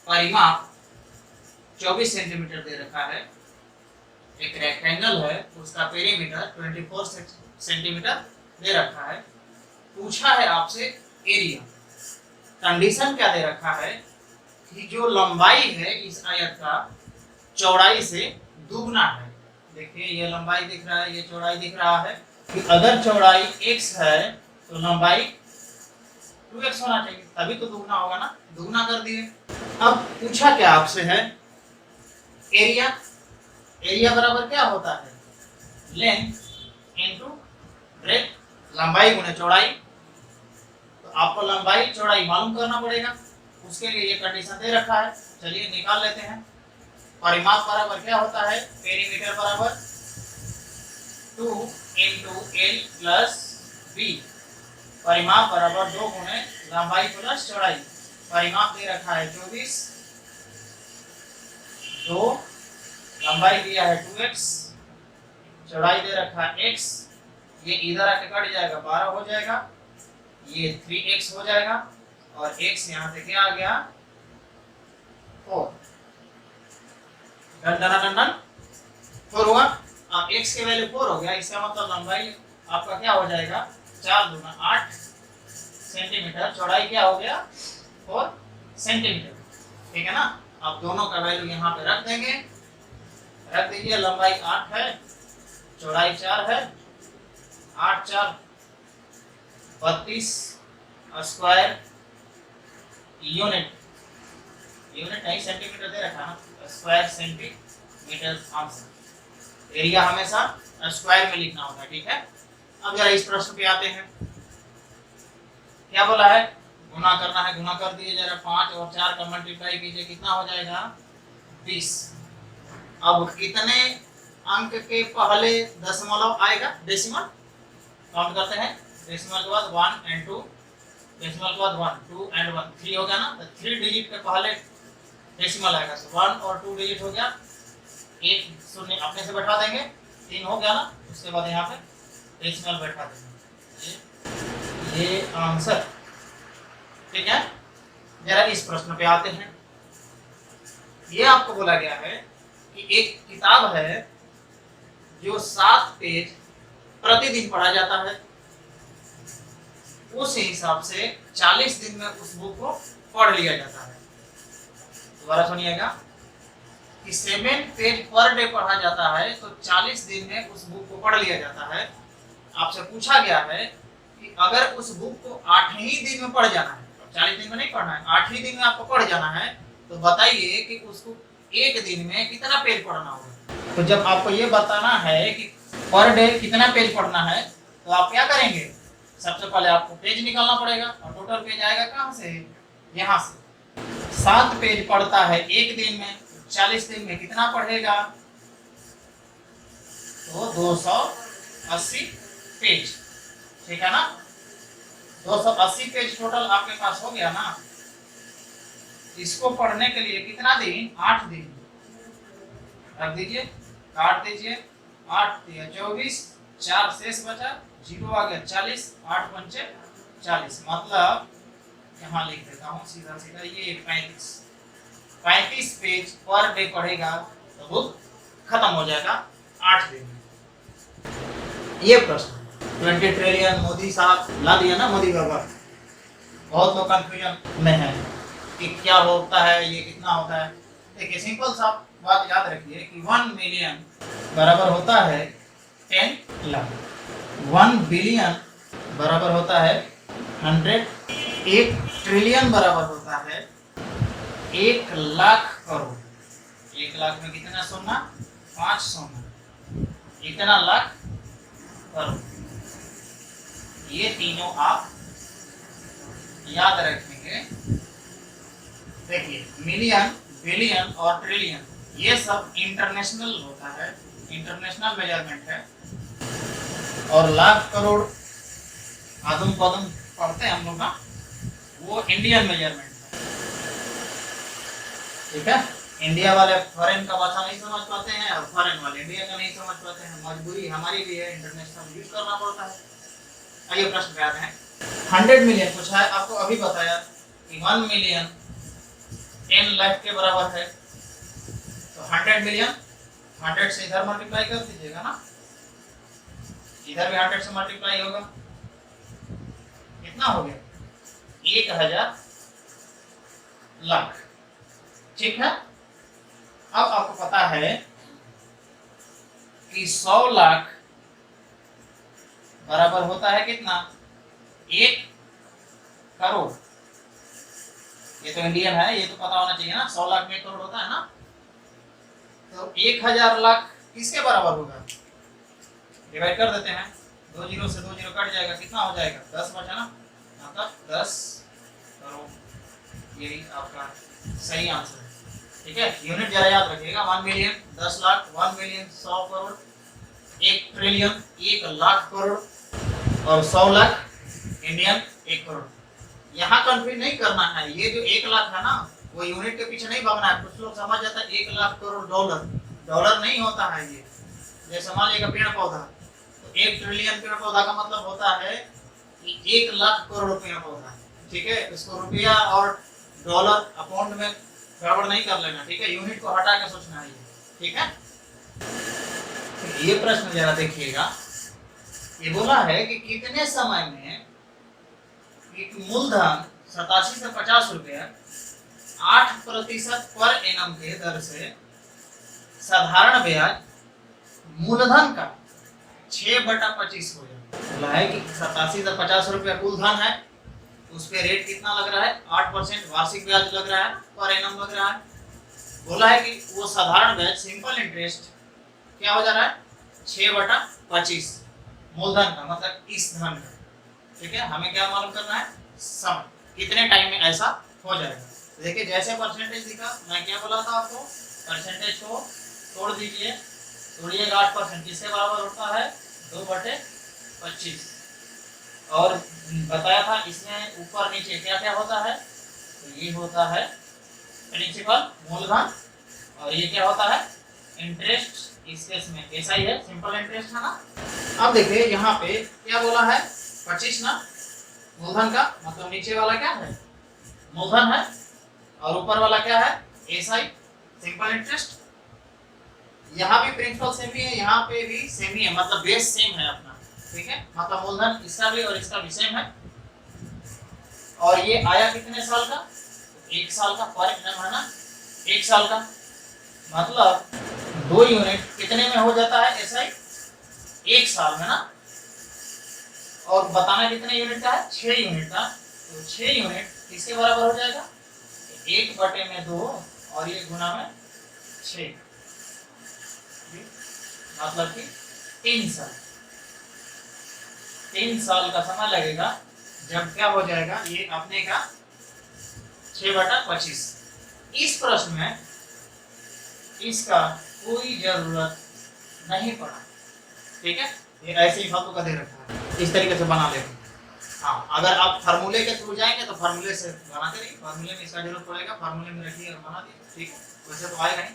परिमाप 24 सेंटीमीटर दे रखा है, एक रेक्टेंगल है उसका पेरीमीटर 24 सेंटीमीटर दे रखा है, पूछा है आपसे एरिया। कंडीशन क्या दे रखा है कि जो लंबाई है इस आयत का चौड़ाई से दुगना है। देखिए ये लंबाई दिख रहा है, ये चौड़ाई दिख रहा है कि अगर चौड़ाई x है तो लंबाई 2x होना चाहिए, तभी तो दुगना होगा ना, दुगना कर दिए। अब पूछा क्या आपसे है एरिया। एरिया बराबर क्या होता है, लेंथ इनटू ब्रेथ, लंबाई गुणे चौड़ाई। तो आपको लंबाई चौड़ाई मालूम करना पड़ेगा, उसके लिए ये कंडीशन दे रखा है। चलिए निकाल लेते हैं। परिमाप बराबर क्या होता है, पेरीमीटर बराबर 2 इंटू एल प्लस बी। परिमाप बराबर 2 गुणे लंबाई प्लस चौड़ाई। परिमाप दे रखा है 24, 2 लंबाई दिया है 2x, चौड़ाई दे रखा है x, ये इधर आके कट जाएगा 12 हो जाएगा, ये 3x हो जाएगा और x यहाँ से क्या आ गया 4। डन डन डन डन 4 हुआ। अब x के वैल्यू 4 हो गया, इसका मतलब लंबाई आपका क्या हो जाएगा 4 दूना 8 सेंटीमीटर, चौड़ाई क्या हो गया 4 सेंटीमीटर। ठीक है ना। अब दोनों का वैल्यू यहाँ पे रख देंगे, रख दीजिए। लंबाई 8 है, चौड़ाई 4 है, 8 4 32 स्क्वायर यूनिट, यूनिट नहीं सेंटीमीटर दे रखा ना, स्क्वायर सेंटीमीटर आंसर। एरिया हमेशा स्क्वायर में लिखना होता है, ठीक है। अब जरा इस प्रश्न पे आते हैं। क्या बोला है, गुना करना है, गुना कर दिए जरा। 5 और 4 का मल्टीप्लाई कीजिए, कितना हो जाएगा 20। अब कितने अंक के पहले दशमलव आएगा, डेसिमल। काउंट करते हैं, डेसिमल के बाद 1 एंड 2, डेसिमल के बाद 1 2 एंड 1 3 हो गया ना, तो 3 डिजिट के पहले डेसिमल आएगा। तो 1 और 2 डिजिट हो गया, एक शून्य अपने से बैठा देंगे, 3 हो गया ना, उसके बाद यहाँ पे डेसिमल बैठा देंगे। ये आंसर, ठीक है। जरा इस प्रश्न पे आते हैं। ये आपको बोला गया है कि एक किताब है जो 7 पेज प्रतिदिन पढ़ा जाता है, उस हिसाब से 40 दिन में उस बुक को पढ़ लिया जाता है। दोबारा सुनिएगा कि 7 पेज पर डे पढ़ा जाता है, तो 40 दिन में उस बुक को पढ़ लिया जाता है। आपसे पूछा गया है कि अगर उस बुक को 8 ही दिन में पढ़ जाना है, 40 दिन में नहीं पढ़ना है, 8 ही दिन में आपको पढ़ जाना है, तो बताइए कि उसको एक दिन में कितना पेज पढ़ना होगा। तो जब आपको ये बताना है कि पर डे कितना पेज पढ़ना है, तो आप क्या करेंगे, सबसे पहले आपको पेज निकालना पड़ेगा। और टोटल पेज आएगा कहाँ से, यहाँ से। 7 पेज पढ़ता है एक दिन में, 40 दिन में कितना पढ़ेगा, तो 280 पेज, ठीक है ना। 280 पेज टोटल आपके पास हो गया ना। इसको पढ़ने के लिए कितना दिन, 8 दिन रख दीजिए, काट दीजिए। 8 दिया 24, 4 शेष बचा, 0 आ गया 40, 8 पंचे 40, मतलब यहाँ लिख देता हूँ सीधा सीधा, ये 35 पेज पर डे पढ़ेगा तो बुक खत्म हो जाएगा 8 दिन में। ये प्रश्न 20 ट्रिलियन मोदी साहब ला दिया ना, मोदी बाबा। बहुत लोग कंफ्यूजन में है कि क्या होता है, ये कितना होता है। देखिए सिंपल सा बात याद रखिए कि 1 मिलियन बराबर होता है 10 लाख, 1 बिलियन बराबर होता है 100, 1 ट्रिलियन बराबर होता है 1 लाख करोड़। 1 लाख में कितना सोना, 5 सोना, इतना लाख करोड़। ये तीनों आप याद रखेंगे। देखिए मिलियन, बिलियन और ट्रिलियन ये सब इंटरनेशनल होता है, इंटरनेशनल मेजरमेंट है। और लाख करोड़ आदम कदम पढ़ते हैं हम लोग ना, वो इंडियन मेजरमेंट है। ठीक है। इंडिया वाले फॉरेन का भाषा नहीं समझ पाते हैं और फॉरेन वाले इंडिया का नहीं समझ पाते हैं, मजबूरी हमारी भी है, इंटरनेशनल यूज करना पड़ता है। आइए प्रश्न पे आते हैं। 100 मिलियन पूछा है, आपको अभी बताया कि 1 मिलियन 10 लाख के बराबर है, तो 100 मिलियन 100 से इधर मल्टीप्लाई कर दीजिएगा ना, इधर भी 100 से मल्टीप्लाई होगा, कितना हो गया 1000 लाख। ठीक है। अब आपको पता है कि 100 लाख बराबर होता है कितना, 1 करोड़। ये तो इंडियन है, ये तो पता होना चाहिए ना, 100 लाख में 1 करोड़ होता है ना, तो 1000 लाख किसके बराबर होगा, डिवाइड कर देते हैं, 2 जीरो से 2 जीरो कट जाएगा, कितना हो जाएगा 10 बचा ना, मतलब 10 करोड़। यही आपका सही आंसर है। ठीक है, यूनिट जरा याद रखिएगा, 1 million 10 lakh, 1 million 100 crore, 1 trillion 1 lakh crore, और 100 लाख इंडियन 1 करोड़। यहाँ कंफ्यूज नहीं करना है, ये जो 1 लाख है ना, वो यूनिट के पीछे नहीं भागना है। कुछ लोग समझ जाता है 1 लाख करोड़ डॉलर, डॉलर नहीं होता है ये। जैसे मान लीजिएगा पेड़ पौधा, तो 1 ट्रिलियन पेड़ पौधा का मतलब होता है कि 1 लाख करोड़ पेड़ पौधा। ठीक है, इसको रुपया और डॉलर अकाउंट में गड़बड़ नहीं कर लेना। ठीक है, यूनिट को हटा के सोचना है ये। ठीक है, ये प्रश्न जरा देखिएगा, ये बोला है कि कितने समय में एक मूलधन 87 से 50 रुपया 8% पर एनम के दर से साधारण ब्याज मूलधन का 6/25 हो जाए। बोला है कि 87 से 50 रुपया कुल धन है, उस पे रेट कितना लग रहा है, 8% वार्षिक ब्याज लग रहा है, पर एनम लग रहा है। बोला है कि वो साधारण ब्याज सिंपल इंटरेस्ट क्या हो जा रहा है, 6/25 मूलधन का, मतलब इस धन का। ठीक है, हमें क्या मालूम करना है, समय, कितने टाइम में ऐसा हो जाएगा। देखिए जैसे परसेंटेज दिखा, मैं क्या बोला था आपको, परसेंटेज को तोड़ दीजिए, तोड़िएगा 8% किसके बराबर होता है, 2/25। और बताया था इसमें ऊपर नीचे क्या क्या होता है, तो ये होता है प्रिंसिपल मूलधन, और ये क्या होता है इंटरेस्ट। इस केस में ऐसा ही है, सिंपल इंटरेस्ट है ना। अब देखिए यहाँ पे क्या बोला है, 25 ना मूलधन का, मतलब नीचे वाला क्या है मूलधन है, और ऊपर वाला क्या है एसआई सिंपल इंटरेस्ट। यहाँ भी प्रिंसिपल सेम ही है, यहाँ पे भी सेम ही है, मतलब बेस सेम है अपना। ठीक है, मतलब मूलधन इसका भी और इसका भी सेम है। और ये आया कितने साल का, 1 साल का, पर एनम है ना 1 साल का, मतलब 2 यूनिट कितने में हो जाता है एसआई, 1 साल में ना। और बताना कितने यूनिट का है, 6 यूनिट का, तो 6 यूनिट किसके बराबर हो जाएगा, 1/2 और ये गुना में 6, मतलब कि 3 साल। 3 साल का समय लगेगा, जब क्या हो जाएगा ये अपने का 6/25। इस प्रश्न में इसका कोई जरूरत नहीं पड़ा। ठीक है, ये ऐसे ही फालतू का दे रखा है, इस तरीके से बना लेते हैं। हाँ, अगर आप फार्मूले के थ्रू जाएंगे तो फार्मूले से बनाते रहिए, फार्मूले में इसका जरूरत पड़ेगा, फार्मूले में रखिए और बना दीजिए। ठीक है, वैसे तो आएगा नहीं,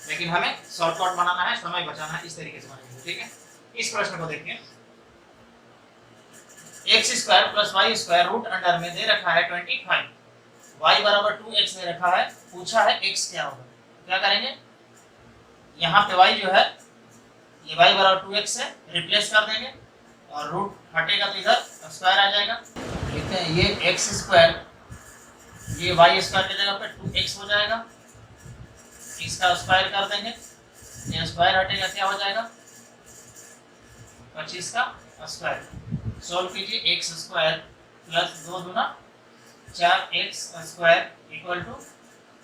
लेकिन हमें शॉर्टकट बनाना है, समय बचाना है, इस तरीके से बनाएंगे। ठीक है, इस प्रश्न को देखिए, x² + y² रूट अंडर में दे रखा है 25, y बराबर 2x दे रखा है, पूछा है x क्या होगा। क्या करेंगे, यहाँ पे y जो है ये y बराबर 2x से रिप्लेस कर देंगे, और रूट हटेगा तो इधर स्क्वायर आ जाएगा। लिखते हैं ये x², ये y² की जगह पे 2x हो जाएगा, इसका स्क्वायर कर देंगे, ये स्क्वायर हटेगा क्या हो जाएगा 25 का स्क्वायर। सोल्व कीजिए, x² + 2 दूना 4x² =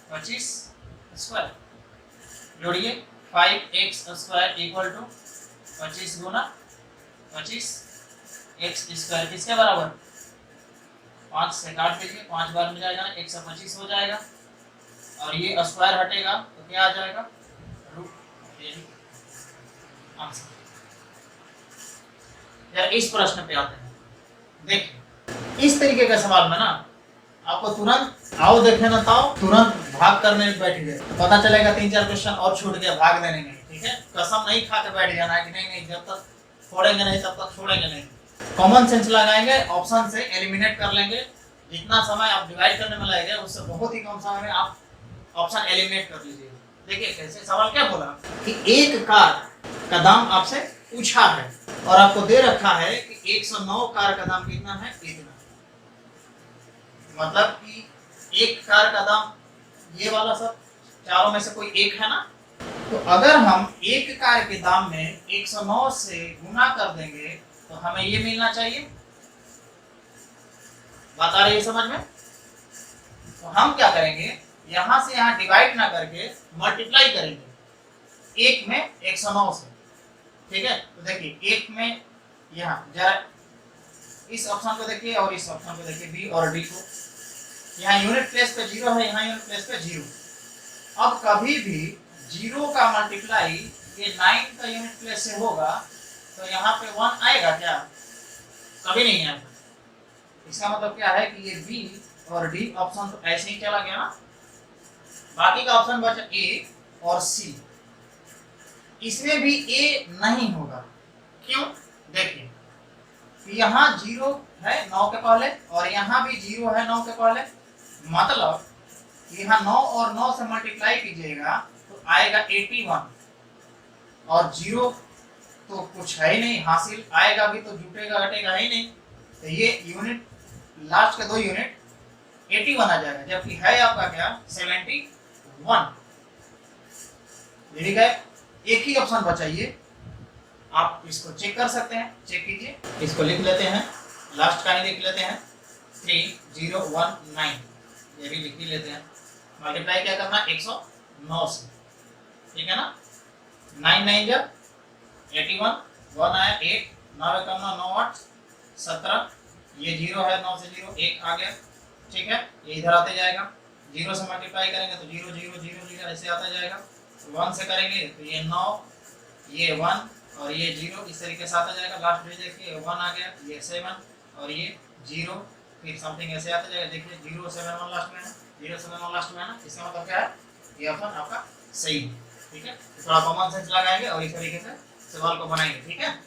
25 स्क्वायर, जोड़िए 5x² = 25 गुना 25 x² किसके बराबर, 5 से काट दीजिए, 5 बार में जाएगा 125 हो जाएगा, और ये स्क्वायर हटेगा तो क्या आ जाएगा रूट। आंसर। इस प्रश्न पे आते हैं, देखिए इस तरीके का सवाल में ना आपको तुरंत आओ देखे ना ताओ तुरंत भाग करने बैठ गए, तो पता चलेगा 3-4 क्वेश्चन और छूट गया, भाग देने में। ठीक है, कसम नहीं खा के बैठ जाना कि नहीं नहीं जब तक छोड़ेंगे नहीं तब तक छोड़ेंगे नहीं। कॉमन सेंस लगाएंगे, ऑप्शन से एलिमिनेट कर लेंगे। जितना समय आप डिवाइड करने में लगेगा उससे बहुत ही कम समय में आप ऑप्शन एलिमिनेट कर लीजिए। देखिए कैसे सवाल क्या बोला कि एक कार का दाम आपसे पूछा है और आपको दे रखा है कि 109 कार का दाम कितना है, इतना। मतलब कि एक कार का दाम ये वाला सब चारों में से कोई एक है ना, तो अगर हम एक कार के दाम में 109 से गुना कर देंगे तो हमें ये मिलना चाहिए। बात आ रही है समझ में? तो हम क्या करेंगे, यहां से यहां डिवाइड ना करके मल्टीप्लाई करेंगे एक में 109 से। ठीक है, तो देखिए एक में यहाँ जरा इस ऑप्शन को देखिए और इस ऑप्शन को देखिए, बी और डी को। यहाँ यूनिट प्लेस पे 0 है, यहाँ यूनिट प्लेस पे 0। अब कभी भी 0 का मल्टीप्लाई ये 9 का यूनिट प्लेस से होगा तो यहाँ पे 1 आएगा क्या? कभी नहीं आएगा। इसका मतलब क्या है कि ये बी और डी ऑप्शन तो ऐसे ही चला गया ना, बाकी का ऑप्शन बचा ए और सी। इसमें भी ए नहीं होगा, क्यों? देखिए यहाँ 0 है 9 के पहले और यहाँ भी 0 है 9 के पहले, मतलब यहाँ 9 और 9 से मल्टीप्लाई कीजिएगा तो आएगा 81 और 0 तो कुछ है ही नहीं, हासिल आएगा भी तो जुटेगा घटेगा ही नहीं, तो ये यूनिट लास्ट के 2 यूनिट 81 आ जाएगा, जबकि है आपका क्या 71। ठीक है, एक ही ऑप्शन बचाइए, आप इसको चेक कर सकते हैं, चेक कीजिए। इसको लिख लेते हैं, लास्ट का ही लिख लेते हैं 3019, ये भी लिख ही लेते हैं। मल्टीप्लाई क्या करना 109 से, ठीक है ना। 9 9 जब 81, 1 आया 8, 9 कम 9 8 17, ये 0 है 9 से 0 1 आ गया। ठीक है, ये इधर आते जाएगा, 0 से मल्टीप्लाई करेंगे तो 0 0 0 0 ऐसे आता जाएगा। 1 से करेंगे तो ये 9, ये 1 और ये 0 इस तरीके से आता जाएगा। लास्ट में देखिए 1 आ गया, ये 7 और ये 0, फिर समथिंग ऐसे आता जाएगा। देखिए 0 7 1 लास्ट में है, 0 7 1 लास्ट में है ना, इसका मतलब क्या है, ये ऑप्शन आपका सही है। ठीक है, थोड़ा कॉमन सेंस लगाएंगे और इस तरीके से सवाल को बनाएंगे। ठीक है,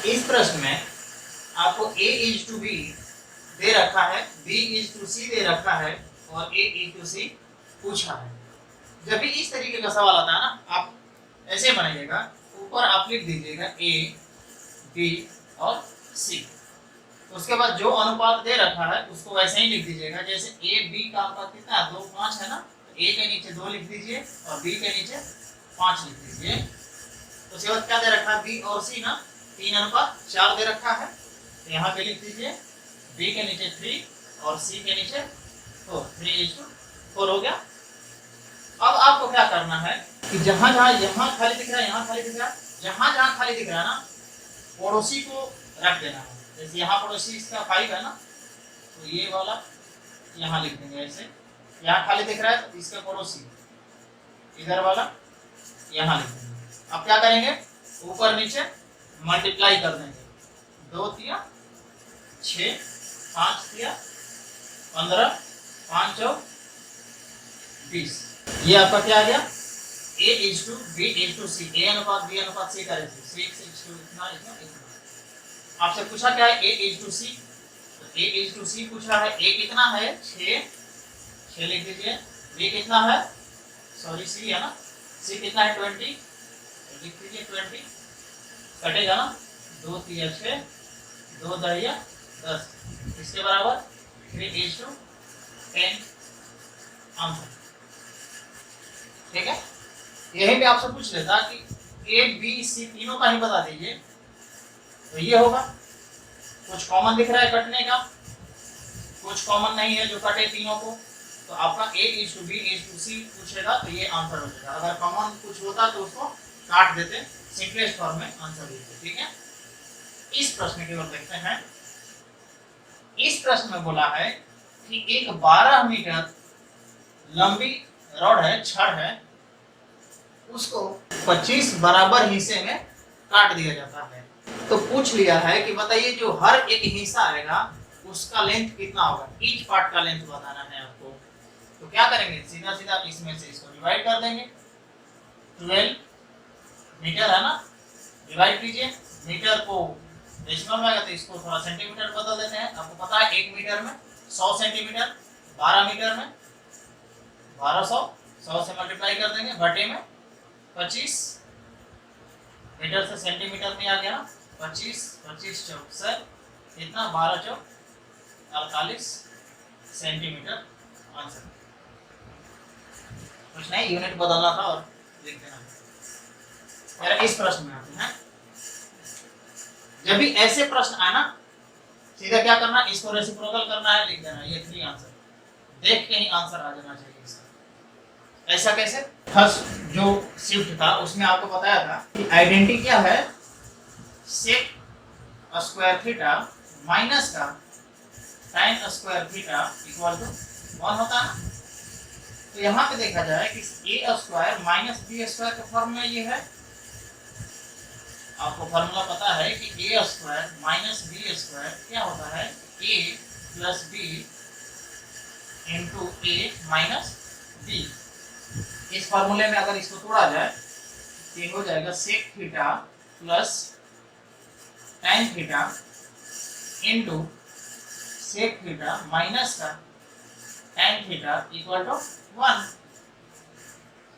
इस प्रश्न में आपको a is to b दे रखा है, b is to c दे रखा है और a is to c पूछा है। जब भी इस तरीके का सवाल आता है ना, आप ऐसे बनाइएगा, ऊपर आप लिख दीजिएगा a, b और c, उसके बाद जो अनुपात दे रखा है उसको वैसे ही लिख दीजिएगा। जैसे a b का अनुपात कितना है 2 5 है ना, तो a के नीचे 2 लिख दीजिए और b के नीचे 5 लिख दीजिए। उसके बाद क्या दे रखा है b और c ना, 3:4 दे रखा है, तो यहाँ पे लिख दीजिए b के नीचे 3 और c के नीचे 4, 3:4 हो गया। अब आपको क्या करना है कि जहां जहां यहाँ खाली दिख रहा है, यहाँ खाली दिख रहा है, जहां जहां खाली दिख रहा है ना, पड़ोसी को रख देना है। जैसे यहाँ पड़ोसी इसका 5 है ना, तो ये वाला यहाँ लिख देंगे ऐसे। यहाँ खाली दिख रहा है तो इसका पड़ोसी इधर वाला यहाँ लिख देंगे। अब क्या करेंगे, ऊपर नीचे मल्टीप्लाई कर देंगे, 2 तिया 6, 5 तिया 15, 5 और 20। ये आपका क्या आ गया, a is to b is to c, a अनुपात b अनुपात c का रेशियो 6 is to इतना इतना इतना। आपसे पूछा क्या है, a is to c, तो a is to c पूछा है। a कितना है 6 लिख दीजिए, b कितना है, सॉरी c है ना, c कितना है 20, लिख दीजिए 20, कटेगा ना, 2 3 6, 2 10 10, इसके बराबर 3 is to 10 आंसर। ठीक है, यही भी आपसे पूछ लेता कि ए बी सी तीनों का ही बता दीजिए, तो ये होगा। कुछ कॉमन दिख रहा है कटने का, कुछ कॉमन नहीं है जो कटे तीनों को, तो आपका A is to B is to C पूछेगा तो ये आंसर हो जाएगा। अगर कॉमन कुछ होता तो उसको काट देते, सिंपलेस्ट फॉर्म में आंसर देते। ठीक है, इस प्रश्न की ओर देखते हैं। इस प्रश्न में बोला है कि एक 12 मीटर लंबी रॉड है, छड़ है, उसको 25 बराबर हिस्से में काट दिया जाता है। तो पूछ लिया है कि बताइए जो हर एक हिस्सा आएगा उसका लेंथ कितना होगा, ईच पार्ट का लेंथ बताना है आपको। तो क्या करेंगे, सीधा सीधा इसमें से इसको डिवाइड कर देंगे। 12 मीटर है ना, डिवाइड कीजिए। मीटर को डेसिमल में आएगा तो इसको थोड़ा सेंटीमीटर बदल देते हैं। आपको पता है 1 मीटर में 100 सेंटीमीटर, 12 मीटर में 1200, 100 से मल्टीप्लाई कर देंगे बटे में 25। मीटर से सेंटीमीटर में आ गया 25, 25 चौक से इतना 12 चौक 48 सेंटीमीटर आंसर। कुछ नहीं, यूनिट बदलना था और लिख देना। मेरा इस प्रश्न में आते हैं, जब भी ऐसे प्रश्न आए ना, सीधा क्या करना, इसको रेसिप्रोकल करना है, लिख देना ये 3 आंसर, देख के ही आंसर आ जाना चाहिए इसका। ऐसा कैसे, फर्स्ट जो शिफ्ट था उसमें आपको बताया था कि आइडेंटिटी क्या है, सेक स्क्वायर थीटा माइनस का sine square theta equal to 1 होता है। तो यहाँ पे देखा जाए कि A square minus B square का फॉर्मूला ये है। आपको फॉर्मूला पता है कि A square minus B square क्या होता है, A plus B into A minus B. इस फॉर्मूले में अगर इसको तोड़ा जाए तो ये हो जाएगा sec theta plus tan theta into sec theta minus का tan थीटा इक्वल टू 1।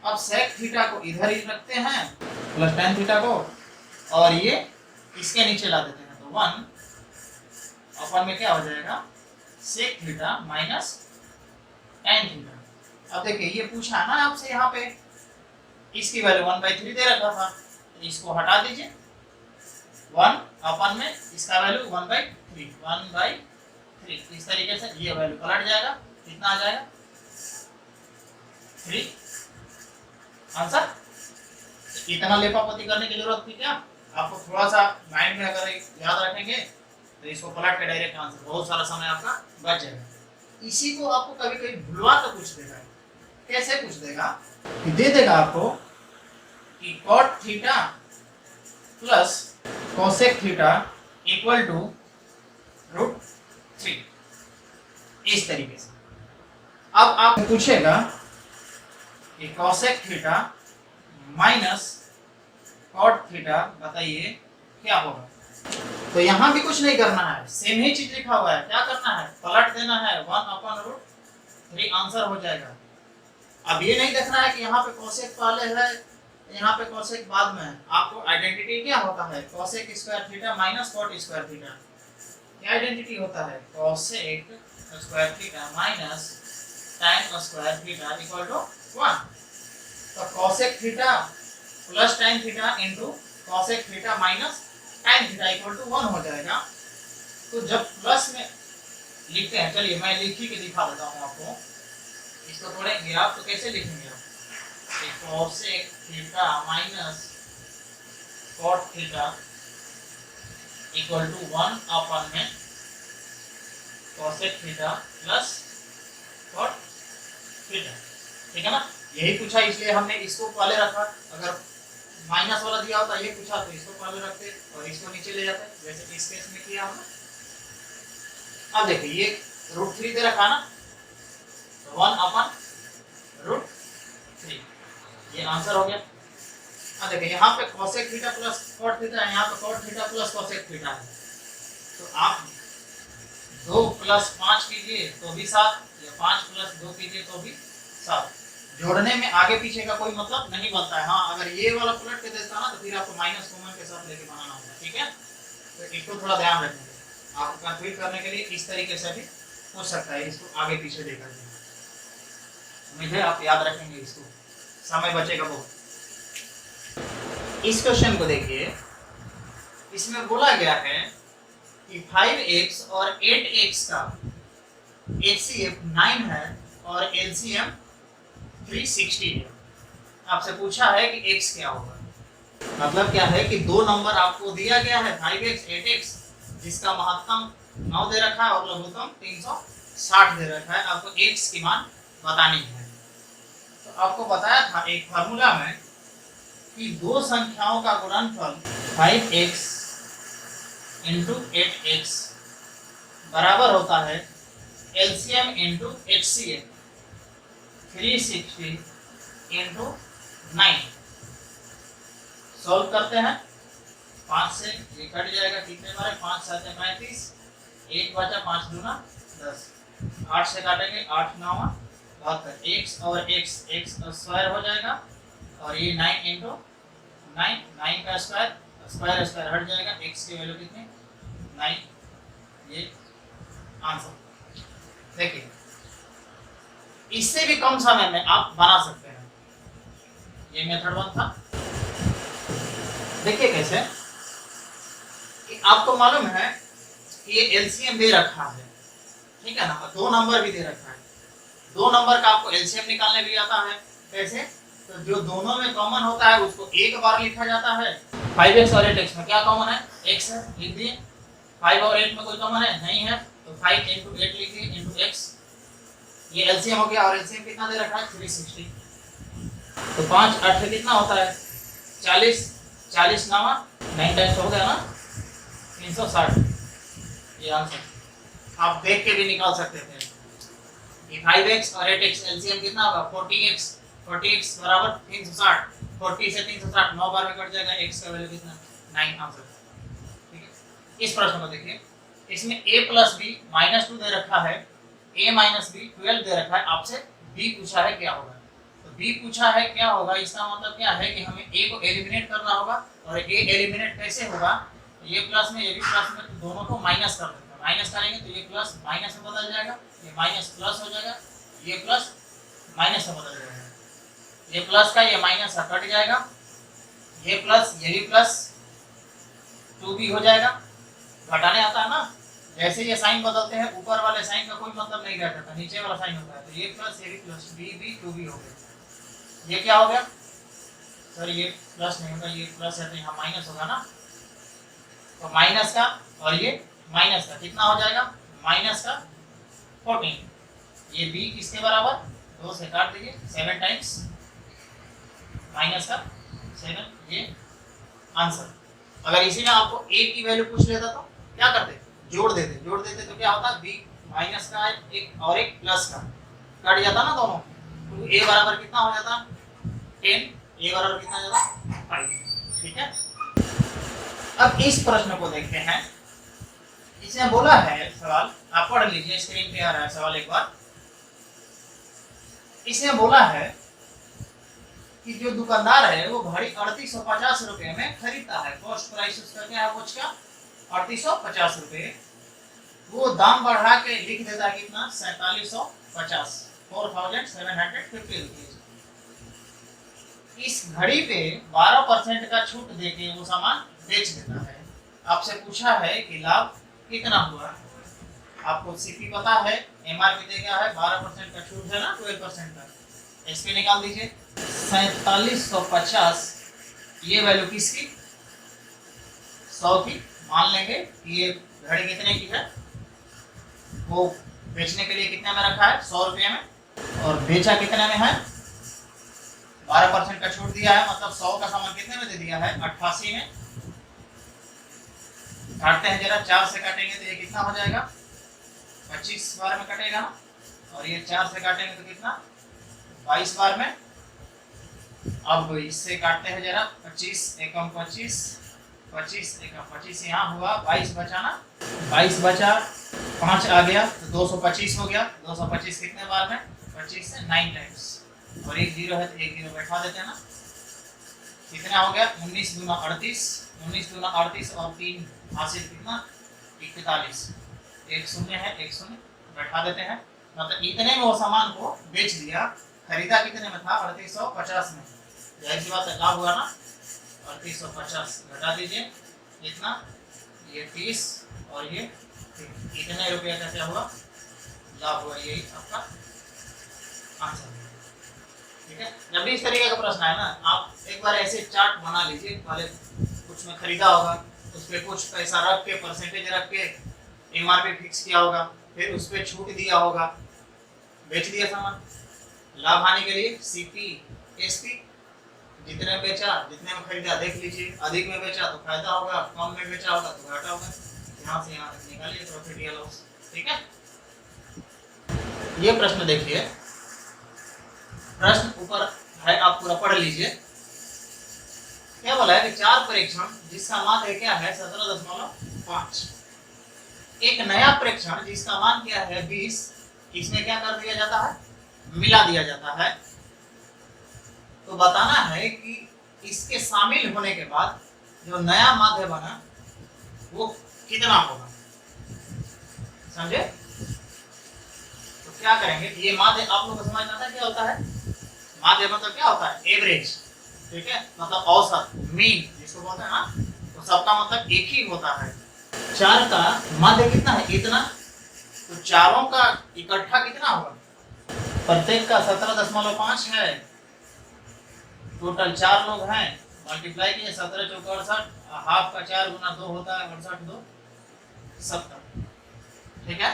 अब सेक थीटा को इधर ही रखते हैं प्लस tan थीटा को, और ये इसके नीचे ला देते हैं तो 1 अपन में क्या हो जाएगा, sec theta minus tan theta. अब देखिए ये पूछा ना आपसे, यहाँ पे इसकी वैल्यू 1/3 दे रखा था, तो इसको हटा दीजिए। 1 अपन में इसका वैल्यू 1/3 इस तरीके से ये वैल्यू पलट जाएगा, कितना आ जाएगा 3 आंसर। इतना लेपापोती करने की जरूरत थी क्या, आपको थोड़ा सा माइंड में अगर याद रखेंगे तो इसको पलट के डायरेक्ट आंसर, बहुत सारा समय आपका बच जाएगा। इसी को आपको कभी कभी भुलवा कर पूछ देगा। कैसे पूछ देगा, दे देगा आपको कि cot theta plus cosec theta equal to √3, इस तरीके से। अब आप पूछेगा कि cosec theta minus cot theta बताइए क्या होगा। तो यहाँ भी कुछ नहीं करना है, सेम ही चीज लिखा हुआ है। क्या करना है, पलट देना है, 1/√3 आंसर हो जाएगा। अब ये नहीं देखना है कि यहाँ पे cosec पहले है, यहाँ पे cosec बाद में है। आपको आइडेंटिटी क्या होता है, cosec square theta minus cot square theta. क्या आइडेंटिटी होता है, cosec square theta minus tan square theta equal to 1। तो cosec theta plus tan theta into cosec theta minus tan theta equal to 1 हो जाएगा। तो जब प्लस में लिखते हैं, चलिए मैं लिख ही के दिखा देता हूँ आपको। इसको पढ़ेंगे आप तो कैसे लिखेंगे आप, cosec theta minus cot theta equal to 1 अपन में cosec theta plus cot theta. ठीक है ना, यही पूछा इसलिए हमने इसको पहले रखा। अगर माइनस वाला दिया होता ये पूछा तो इसको पहले रखते और इसको नीचे ले जाते, जैसे इस केस में किया हमने। अब देखिए ये √3 दे रखा ना, तो 1/√3 ये आंसर हो गया। अब देखिए यहाँ पे cosec theta plus cot theta है, यहाँ पे cot theta plus cosec theta है। तो आप 2 + 5 कीजिए तो भी 7, या 5 + 2 कीजिए तो भी 7। जोड़ने में आगे पीछे का कोई मतलब नहीं बनता है। हाँ, अगर ये वाला पलट के देता ना तो फिर आपको माइनस कॉमन के साथ लेके बनाना होगा। ठीक है, तो इसको थोड़ा ध्यान रखेंगे। आपको कंप्लीट करने के लिए इस तरीके से भी पूछ सकता है, इसको आगे पीछे देखा जाए। उम्मीद है आप याद रखेंगे इसको, समय बचेगा बहुत। इस क्वेश्चन को देखिए, इसमें बोला गया है कि 5x और 8x का HCF 9 है और LCM 360 है। आपसे पूछा है कि x क्या होगा। मतलब क्या है कि दो नंबर आपको दिया गया है 5x 8x, जिसका महत्तम 9 दे रखा है और लघुत्तम 360 दे रखा है। आपको x की मान बतानी है। तो आपको बताया था एक फार्मूला में कि दो संख्याओं का गुणनफल 5x × 8x बराबर होता है LCM into HCF 360 into 9। Solve करते हैं। 5 से ये कट जाएगा, कितने बार 5 7 35, 1 बचा 5 दूना 10, 8 से काटेंगे 8 9 72, x और x स्क्वायर हो जाएगा और ये 9 इंटू 9 का स्क्वायर स्क्वायर हट जाएगा, x की वैल्यू कितनी 9। ये आंसर। देखिए इससे भी कम समय में आप बना सकते हैं। ये मेथड 1 था। देखिए कैसे कि आपको मालूम है ये एलसीएम दे रखा है, ठीक है ना, और 2 नंबर भी दे रखा है। 2 नंबर का आपको एलसीएम निकालने भी आता है। कैसे? तो जो दोनों में कॉमन होता है उसको एक बार लिखा जाता है। 5x और 8x में क्या कॉमन है? x है, लिख दिए। 5 और 8 में कोई कॉमन है? नहीं है, तो 5 इंटू 8 लिखिए इंटू x। ये एलसीएम हो गया और एलसीएम कितना दे रखा है 360। तो 5 8 कितना होता है 40, 40 9 टाइम्स हो गया ना 360। ये आंसर आप देख के भी निकाल सकते थे। ये 5x और 8x एलसीएम कितना होगा 40x बराबर 360। 40 से 360 9 बार में कट जाएगा, x का वैल्यू कितना 9 आंसर। ठीक है, इस प्रश्न को देखिए। इसमें a प्लस b -2 दे रखा है, a माइनस b 12 दे रखा है। आपसे b पूछा है क्या होगा, तो b पूछा है क्या होगा, इसका मतलब क्या है कि हमें a को एलिमिनेट करना होगा। और a एलिमिनेट कैसे होगा, ये प्लस में ये भी प्लस में, तो दोनों को माइनस कर देंगे। माइनस करेंगे तो ये प्लस माइनस में बदल जाएगा, ये माइनस प्लस हो जाएगा, ये प्लस माइनस में बदल जाएगा। ये प्लस का ये माइनस कट जाएगा, ये प्लस ये भी प्लस 2b हो जाएगा। घटाने आता है ना, जैसे ये साइन बदलते हैं ऊपर वाले साइन का कोई मतलब नहीं रहता, नीचे वाला साइन होता है। तो ये प्लस ये भी प्लस b 2b हो गया। ये क्या हो गया सर, ये प्लस नहीं होगा, ये प्लस है तो यहाँ माइनस होगा ना। तो माइनस का और ये माइनस का कितना हो जाएगा माइनस का 14। ये b किसके बराबर 2 से काट दीजिए 7 टाइम्स माइनस का 7। ये आंसर। अगर इसी में आपको a की वैल्यू पूछ लेता तो क्या करते, जोड़ देते तो क्या होता b माइनस का एक और एक प्लस का कट जाता ना दोनों, तो a बराबर कितना हो जाता 10, a बराबर कितना हो जाता 5। ठीक है, अब इस प्रश्न को देखते हैं। इसने बोला है सवाल, आप पढ़ लीजिए, स्क्रीन पे आ रहा है सवाल एक बार। इसने बोला है कि जो दुकानदार है वो घड़ी 3850 रुपए में खरीदता है। कॉस्ट प्राइस उसका क्या है, कुछ का 3850 रुपए। वो दाम बढ़ा के लिख देता है कितना 4750, 4750 रुपीज। इस घड़ी पे 12% का छूट देके वो सामान बेच देता है। आपसे पूछा है कि लाभ कितना हुआ। आपको सीपी पता है, एमआरपी दे गया है, 12% का छूट है ना 12% का। इसके निकाल दीजिए 4750। ये वैल्यू किसकी 100 की। मान लेंगे कि ये घड़ी कितने की है, वो बेचने के लिए कितने में रखा है 100 रुपये में, और बेचा कितने में है 12% का छूट दिया है, मतलब 100 का सामान कितने में दे दिया है 88 में। काटते हैं जरा, 4 से काटेंगे तो ये कितना हो जाएगा 25 बार में कटेगा ना, और ये 4 से काटेंगे तो कितना 22 बार में। अब इससे काटते हैं जरा, 25 एकम 25, 25 एकम 25, यहाँ हुआ 22 बचा ना, 22 बचा, 5 आ गया तो 225 हो गया। 225 कितने बार में 25 से 9 टाइम्स, और एक जीरो है तो एक जीरो बैठा देते हैं ना। कितना हो गया 19 दूना 38, 19 दूना 38 और 3 हासिल कितना 41। एक शून्य है, एक शून्य बैठा देते हैं। मतलब इतने में वो सामान को बेच दिया। खरीदा कितने में था 3850 में। जाहिर सी बात है लाभ हुआ ना 3850। घटा दीजिए कितना, ये 30 और ये कितने रुपये का क्या हुआ लाभ हुआ। यही आपका आंसर। ठीक है, जब भी इस तरीके का प्रश्न है ना, आप एक बार ऐसे चार्ट बना लीजिए। पहले कुछ में खरीदा होगा, उस पर कुछ पैसा रख के, परसेंटेज रख के एमआरपी फिक्स किया होगा, फिर उस पर छूट दिया होगा, बेच दिया सामान। लाभ हानि के लिए सीपी एसपी, जितने में बेचा जितने में खरीदा देख लीजिए। अधिक में बेचा तो फायदा होगा, कम में बेचा होगा तो घाटा होगा। यहाँ से यहाँ तक निकालिए प्रॉफिट या लॉस। ठीक है, ये प्रश्न देखिए, प्रश्न ऊपर है, आप पूरा पढ़ लीजिए। क्या बोला है कि 4 प्रेक्षण जिसका मान क्या है 17.5, एक नया प्रेक्षण जिसका मान क्या है 20, इसमें क्या कर दिया जाता है, मिला दिया जाता है। तो बताना है कि इसके शामिल होने के बाद जो नया माध्य बना वो कितना होगा, समझे? तो क्या करेंगे, ये माध्य आप लोग को समझ में आता है क्या होता है, माध्य मतलब क्या होता है, एवरेज, ठीक है, मतलब औसत, मीन जिसको बोलते हैं ना, तो सबका मतलब एक ही होता है। 4 का माध्य कितना है, इतना, तो चारों का इकट्ठा कितना होगा, प्रत्येक का 17.5 है, टोटल 4 लोग हैं, मल्टीप्लाई किए 17 चौका 68, हाफ का 4 गुना 2 होता है 68 2 70, ठीक है।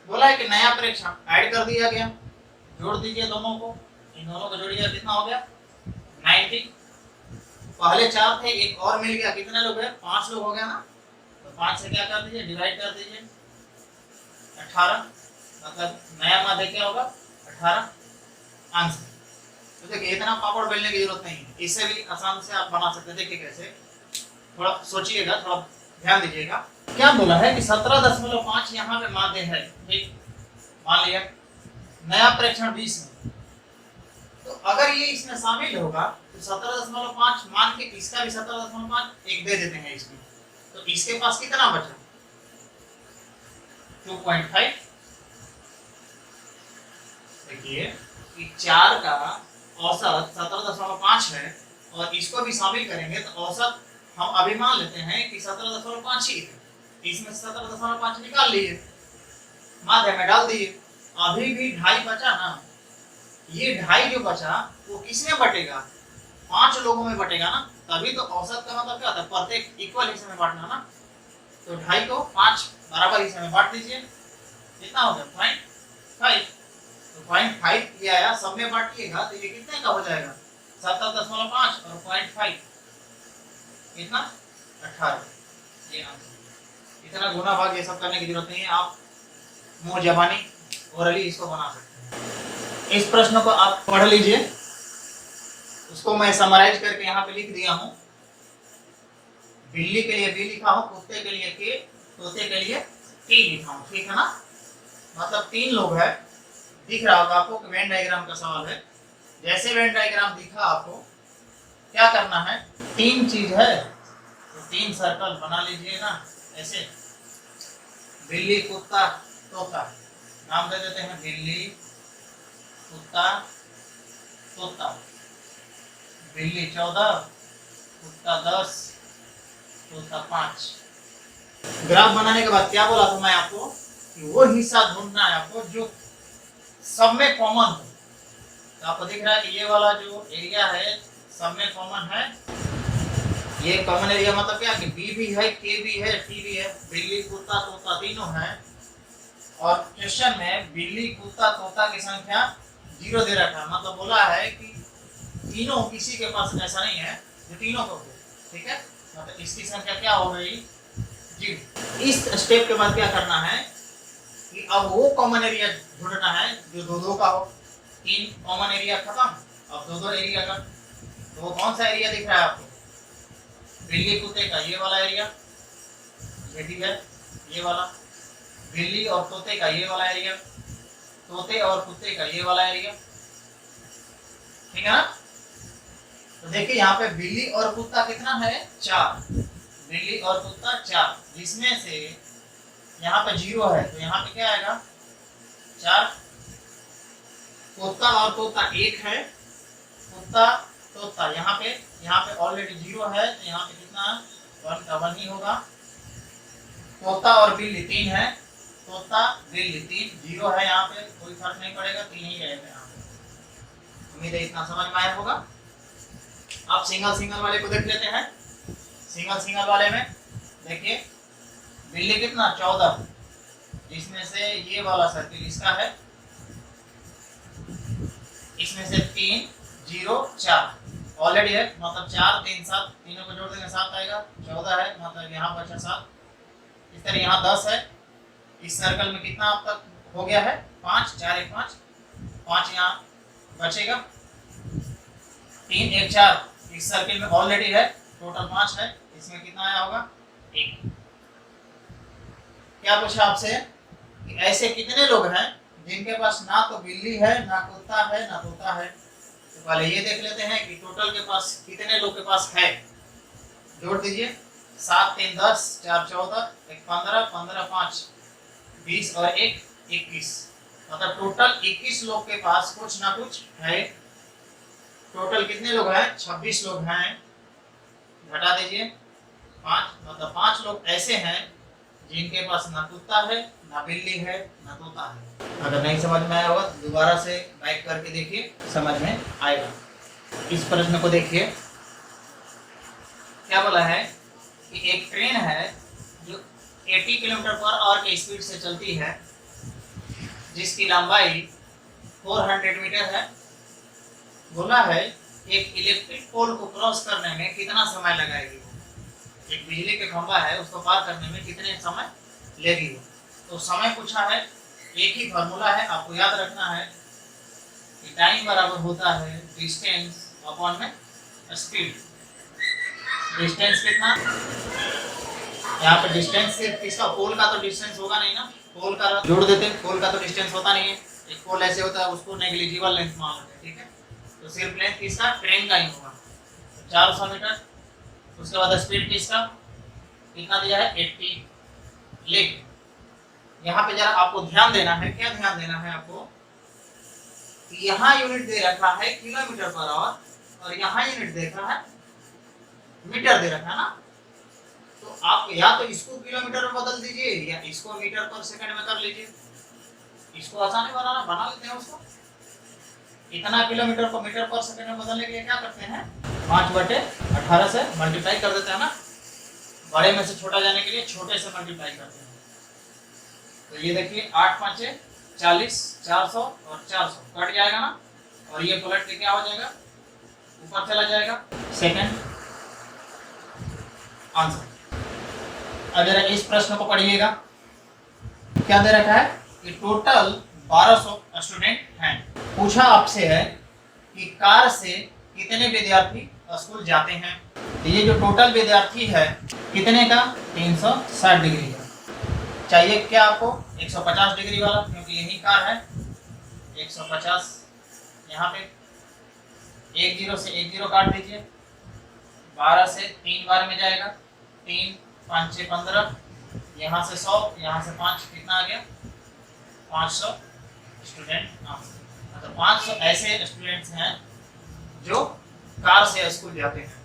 बोला है कि नया प्रेक्षण ऐड कर दिया गया, जोड़ दीजिए दोनों को, इन दोनों को जोड़िए, कितना हो गया 90। पहले 4 थे, एक और मिल गया, कितने लोग हैं, 5 लोग हो गया ना, तो 5 से क्या कर दीजिए, डिवाइड कर दीजिए 18, मतलब नया माध्य क्या होगा 18 आंसर। तो देखिए इतना पापड़ बेलने की जरूरत नहीं है, इससे भी आसान से आप बना सकते हैं। देखिए कैसे, थोड़ा सोचिएगा, थोड़ा ध्यान दीजिएगा। क्या बोला है कि 17.5 यहाँ पे माध्य है, ठीक, मान लिया, नया प्रेक्षण 20 में, तो अगर ये इसमें शामिल होगा तो 17.5 मान के इसका भी 17.5 एक दे देते हैं इसमें, तो इसके पास कितना बचा 2.5। देखिए कि 4 का औसत 17.5 है और इसको भी शामिल करेंगे तो औसत हम अभी मान लेते हैं कि 17.5 ही है, इसमें 17.5 निकाल लिए, माध्य में डाल दिए, अभी भी 2.5 बचा ना, ये 2.5 जो बचा वो किसमें बटेगा, 5 लोगों में बटेगा ना, तभी तो औसत का मतलब क्या होता है, प्रत्येक इक्वल हिस्से में बांटना ना, तो 2.5 को 5 बराबर हिस्से में बांट दीजिए, कितना हो गया 0.5, तो 0.5 ये आया, सब में बांटिएगा तो ये कितने का हो जाएगा 17.5 और 0.5 कितना 18, ये आंसर। इतना गुना भाग ये सब करने की जरूरत नहीं है, आप मुंह जबानी ओरली इसको बना सकते हैं। इस प्रश्न को आप पढ़ लीजिए, उसको मैं समराइज करके यहाँ पे लिख दिया हूँ। बिल्ली के लिए बी लिखा हूँ, कुत्ते के लिए के, तोते के लिए टी लिखा हूँ, ठीक है ना, मतलब 3 लोग है, दिख रहा होगा आपको कि वेन डायग्राम का सवाल है। जैसे वेन डायग्राम दिखा आपको क्या करना है, 3 चीज है तो 3 सर्कल बना लीजिए ना, ऐसे बिल्ली कुत्ता तोता, नाम दे देते हैं बिल्ली कुत्ता तोता, बिल्ली 14, कुत्ता 10, तोता 5। ग्राफ बनाने के बाद क्या बोला था मैं आपको कि वो हिस्सा ढूंढना है आपको जो सब में कॉमन हो। तो आपको दिख रहा है कि ये वाला जो एरिया है सब में कॉमन है, ये कॉमन एरिया मतलब क्या कि बी भी है, के भी है, टी भी है, बिल्ली कुत्ता तोता तीनों है। और क्वेश्चन में बिल्ली कुत्ता तोता की संख्या 0 दे रखा है, मतलब बोला है कि तीनों किसी के पास ऐसा नहीं है जो तीनों को हो, ठीक है, मतलब इसकी संख्या क्या हो गई 0। इस स्टेप के बाद क्या करना है कि अब वो कॉमन एरिया ढूंढना है जो 2-2 का हो। 3 कॉमन एरिया खत्म, अब 2-2 एरिया का, तो वो कौन सा एरिया दिख रहा है आपको, बिल्ली कुत्ते का ये वाला एरिया, ये ठीक है, ये वाला बिल्ली और तोते का ये वाला एरिया, तोते और कुत्ते का ये वाला एरिया, ठीक है ना। तो देखिए यहाँ पे बिल्ली और कुत्ता कितना है 4, बिल्ली और कुत्ता 4, जिसमें से यहाँ पे 0 है तो यहाँ पे क्या आएगा 4, कुत्ता और तोता 1 है, कुत्ता तोता यहाँ पे ऑलरेडी 0 है तो यहाँ पे कितना 1 का 1 ही होगा, तोता और बिल्ली 3 है, तोता बिल्ली 3, 0 है, यहाँ पे कोई फर्क नहीं पड़ेगा, 3 ही रहेगा यहाँ पे। उम्मीद है इतना समझ में आया होगा। आप सिंगल वाले को देख लेते हैं। सिंगल वाले में देखिए बिल्ली कितना 14, जिसमें से ये वाला सर्किल इसका है, इसमें से 3 0 4 ऑलरेडी है, मतलब 4 3 7, तीनों को जोड़ देंगे 7 आएगा, 14 है, मतलब यहाँ बचा 7। इस तरह यहाँ 10 है, इस सर्कल में कितना अब तक हो गया है? 5, 4 1 5, 5 यहाँ बचेगा, 3 1 4 इस सर्कल में ऑलरेडी है, टोटल 5 है, इसमें कितना आया होगा? 1। क्या पूछा आपसे कि ऐसे कितने लोग हैं जिनके पास ना तो बिल्ली है, ना कुत्ता है, ना तोता है? तो पहले ये देख लेते हैं कि टोटल के पास कितने लोग के पास है। जोड़ दीजिए, 7 3 10, 4 14, 1 15, 15 5 20 और 1 21, मतलब टोटल 21 लोग के पास कुछ ना कुछ है। टोटल कितने लोग हैं? 26 लोग हैं। घटा दीजिए 5, मतलब 5 लोग ऐसे हैं जिनके पास ना कुत्ता है, ना बिल्ली है, ना तोता है। अगर नहीं समझ में आया होगा तो दोबारा से बैक करके देखिए, समझ में आएगा। इस प्रश्न को देखिए, क्या बोला है कि एक ट्रेन है जो 80 किलोमीटर/आवर की स्पीड से चलती है, जिसकी लंबाई 400 मीटर है। बोला है एक इलेक्ट्रिक पोल को क्रॉस करने में कितना समय लगाएगी? एक बिजली के खंभा है, उसको पार करने में कितने समय लेगी? तो समय पूछा है, एक ही फार्मूला है, आपको याद रखना है कि टाइम बराबर होता है डिस्टेंस अपॉन में स्पीड। डिस्टेंस कितना? यहाँ पे डिस्टेंस सिर्फ किसका? पोल का तो डिस्टेंस होगा नहीं ना, पोल का जोड़ देते, पोल का तो डिस्टेंस होता नहीं है। एक पोल ऐसे होता है, उसको नेग्लिजिबल लेंथ मान लेते हैं, ठीक है? तो सिर्फ लेंथ किसका? ट्रेन का ही होगा, 400 मीटर। उसके बाद स्पीड किसका कितना दिया है? 80। लेकिन यहाँ पे जरा आपको ध्यान देना है। क्या ध्यान देना है आपको? कि यहाँ यूनिट दे रखा है किलोमीटर/आवर और यहाँ यूनिट दे रखा है मीटर दे रखा है ना। तो आप या तो इसको किलोमीटर में बदल दीजिए या इसको मीटर/सेकंड में कर लीजिए। इसको आसानी बना लेते हैं उसको। इतना किलोमीटर को मीटर/सेकंड में बदलने के लिए क्या करते हैं? 5/18 से मल्टीप्लाई कर देते हैं ना। बड़े में से छोटा जाने के लिए छोटे से मल्टीप्लाई करते हैं। तो ये देखिए 8 5 40, 400 और 400 कट जाएगा ना, और ये पलट के क्या हो जाएगा? ऊपर चला जाएगा। Second answer. अब जरा इस प्रश्न को पढ़िएगा। क्या दे रखा है कि टोटल 1200 स्टूडेंट हैं। पूछा आपसे है कि कार से कितने विद्यार्थी स्कूल जाते हैं। तो ये जो टोटल विद्यार्थी है कितने का? 360 डिग्री का। चाहिए क्या आपको? 150 डिग्री वाला, क्योंकि यही कार है। 150 यहाँ पे 1 0 से 1 0 काट दीजिए। 12 से 3 बार में जाएगा, 3 5 6 15, यहाँ से 100, यहाँ से 5, कितना आ गया? 500 स्टूडेंट। मतलब 500 ऐसे स्टूडेंट्स हैं जो कार से स्कूल जाते हैं।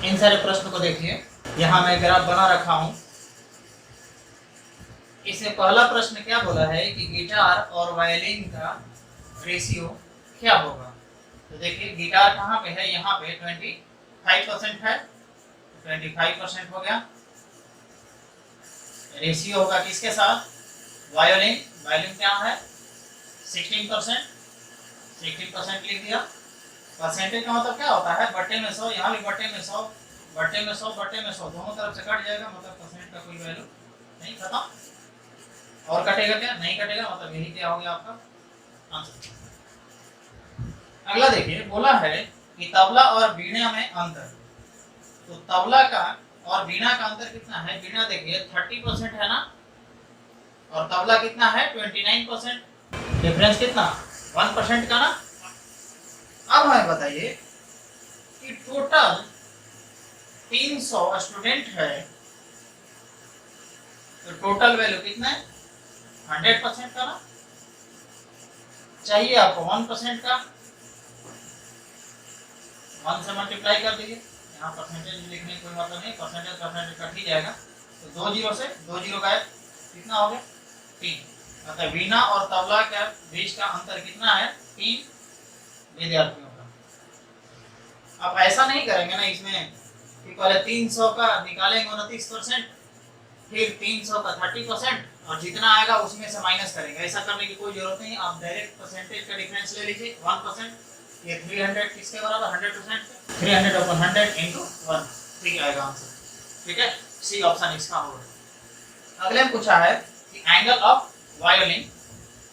इन सारे प्रश्न को देखिए, यहाँ मैं ग्राफ बना रखा हूँ। इसमें पहला प्रश्न क्या बोला है कि गिटार और वायलिन का रेशियो क्या होगा। तो देखिए गिटार कहाँ पे है? यहाँ पे 25% है, 25% हो गया। रेशियो होगा किसके साथ? वायोलिन। वायोलिन क्या है? 16%, 16% लिख दिया। परसेंटेज का मतलब क्या होता है? बट्टे में 100, यहाँ भी बट्टे में 100, बट्टे में 100, बट्टे में 100, दोनों तरफ से कट जाएगा, मतलब परसेंट का कोई वैल्यू नहीं, खत्म। और कटेगा क्या? नहीं कटेगा, मतलब यही क्या हो गया आपका आंसर। अगला देखिए, बोला है कि तबला और वीणा में अंतर। तो तबला का और वीणा का अंतर कितना है? वीणा देखिए 30% है ना, और तबला कितना है? 29%। डिफरेंस कितना? 1% का ना। अब हमें बताइए कि टोटल 300 स्टूडेंट है, तो टोटल वैल्यू कितना है? 100% का ना। चाहिए आपको 1% का, 1 से मल्टीप्लाई कर दीजिए। यहाँ परसेंटेज लिखने कोई मतलब नहीं, परसेंटेज कट ही जाएगा। तो 2 0 से 2 0 गायब, कितना हो गया? 3। मतलब वीणा और तबला के बीच का अंतर कितना है? 3 विद्यार्थियों का। अब ऐसा नहीं करेंगे ना इसमें कि पहले 300 का निकालेंगे 29%, फिर 300 का 30% और जितना आएगा उसमें से माइनस करेंगे। ऐसा करने की कोई जरूरत नहीं। आप डायरेक्ट परसेंटेज का डिफरेंस ले लीजिए 1%। ये 300 किसके बराबर? 100%। 300 / 100 × 1, ठीक आएगा आंसर। ठीक है, सी ऑप्शन इसका होगा। अगले में पूछा है कि angle of violin,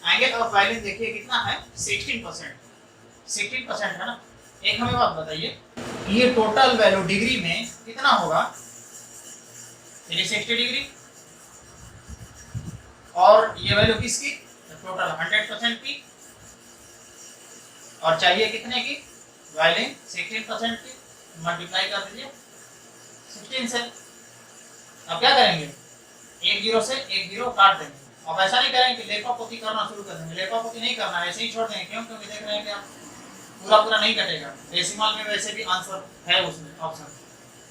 angle of violin देखिए कितना है 16%, 16% है ना। एक हमें बात बताइए, ये टोटल वैल्यू डिग्री में कितना होगा, 360 डिग्री, और ये वैल्यू किसकी, टोटल 100% की, और चाहिए कितने की, वायोलिन 16% की, मल्टीप्लाई कर दीजिए 16 से। अब क्या करेंगे, एक जीरो से एक जीरो काट देंगे। अब ऐसा नहीं करेंगे कि लेखापोती करना शुरू कर देंगे, लेखापोती नहीं करना, ऐसे ही छोड़ देंगे। क्यों, क्योंकि देख रहे हैं कि आप पूरा पूरा नहीं कटेगा, डेसिमल में वैसे भी आंसर है उसमें, ऑप्शन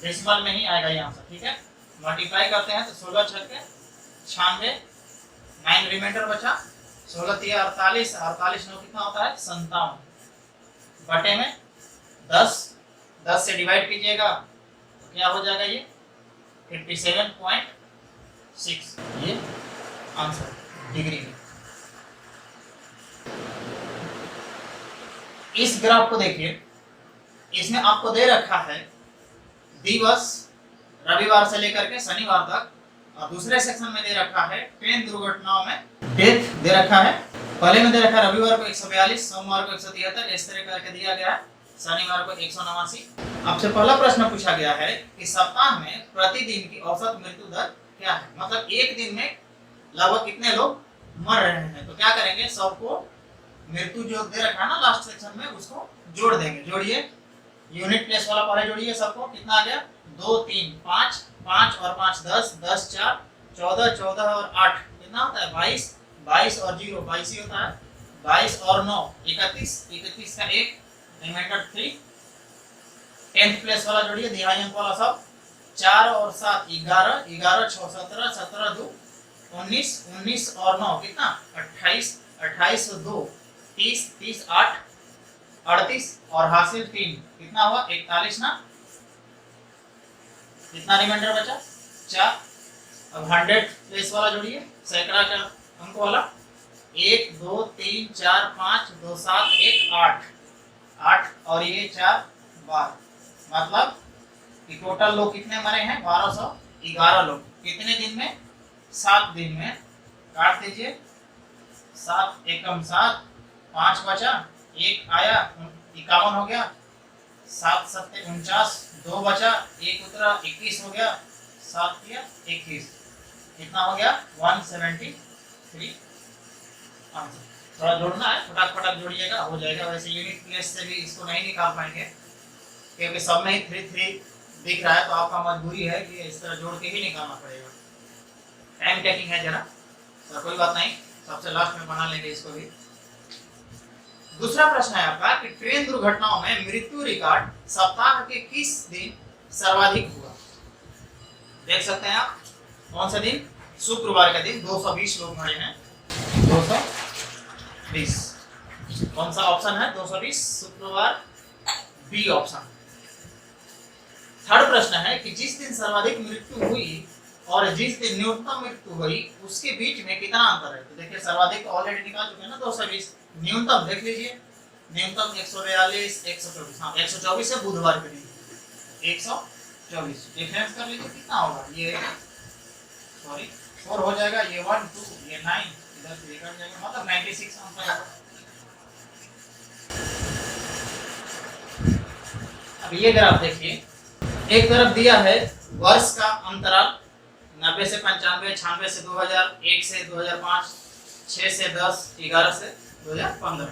डेसिमल में ही आएगा ये आंसर, ठीक है। मल्टीप्लाई करते हैं तो 16 छक्के 96, 9 रिमाइंडर बचा, 16 तिया 48, 48 9 कितना होता है 57, बटे में 10, 10 से डिवाइड कीजिएगा तो क्या हो जाएगा ये 57.6, ये आंसर डिग्री में। इस ग्राफ को देखिए, इसमें आपको दे रखा है दिवस रविवार से लेकर के शनिवार तक, और दूसरे सेक्शन में दे रखा है ट्रेन दुर्घटनाओं में डेथ दे रखा है। पहले में दे रखा है रविवार को 142, सोमवार को 173, इस तरह करके दिया गया है, शनिवार को 189। आपसे पहला प्रश्न पूछा गया है कि सप्ताह में प्रतिदिन की औसत मृत्यु दर क्या है, मतलब एक दिन में लगभग कितने लोग मर रहे हैं। तो क्या करेंगे, सबको मृत्यु जो दे रखा है ना लास्ट सेक्शन में उसको जोड़ देंगे। जोड़िए, यूनिट प्लेस वाला पहले जोड़िए सबको, कितना आ गया 2 3 5, 5 और 5 10, 10 4 14, 14 और 8 कितना होता है 22, 22 और 0 22 ही होता है, 22 और 9 31, 31 का 1 रिमाइंडर 3, 10th प्लेस वाला जोड़िए, दिहाई अंक वाला सब, 4 और 7 11, 11 6 17, 17 2 19, 19 और 9 कितना 28, 28 और 2 30, 30 8 38 और हासिल 3 कितना हुआ 41 ना, कितना रिमाइंडर बचा 4। अब 100 प्लेस वाला जोड़िए, सैकड़ा का अंक वाला, 1 2 3 4 5 2 7 1 8 8 और ये 4 12, मतलब कि टोटल लोग कितने मरे हैं 1211 लोग। कितने दिन में, 7 दिन में। काट दीजिए, 7 एकम 7, 5 बचा, 1 आया 51 हो गया, 7 7 49, 2 बचा, 1 उतरा 21 हो गया, 7 किया 21, कितना हो गया 173 आंसर। थोड़ा जोड़ना है, फटाक फटाक जोड़िएगा हो जाएगा। वैसे यूनिट प्लेस से भी इसको नहीं निकाल पाएंगे क्योंकि सब में ही 3 3 दिख रहा है, तो आपका मजबूरी है कि इस तरह जोड़ के ही निकालना पड़ेगा। टाइम टेकिंग है जरा, तो कोई बात नहीं, सबसे लास्ट में बना लेंगे इसको भी। दूसरा प्रश्न है आपका कि ट्रेन दुर्घटनाओं में मृत्यु रिकॉर्ड सप्ताह के किस दिन सर्वाधिक हुआ। देख सकते हैं आप, कौन सा दिन, शुक्रवार का दिन 220 लोग मरे हैं, 220। कौन सा ऑप्शन है 220, शुक्रवार, बी ऑप्शन। थर्ड प्रश्न है कि जिस दिन सर्वाधिक मृत्यु हुई और जिस दिन न्यूनतम मृत्यु हुई उसके बीच में कितना अंतर है। तो देखिए सर्वाधिक ऑलरेडी निकाल चुके हैं ना 220, न्यूनतम देख लीजिए, न्यूनतम 142 124, हाँ 124 है बुधवार के दिन 124, डिफरेंस कर लीजिए कितना होगा, ये सॉरी 4 हो जाएगा, ये 1 2 ये 9 इधर से कट जाएगा, मतलब 96 आंसर आएगा। अब ये ग्राफ देखिए, एक तरफ दिया है वर्ष का अंतराल 90 से 95, 96 से 2000, 1 से 2005, 6 से 10, 11 से 2015।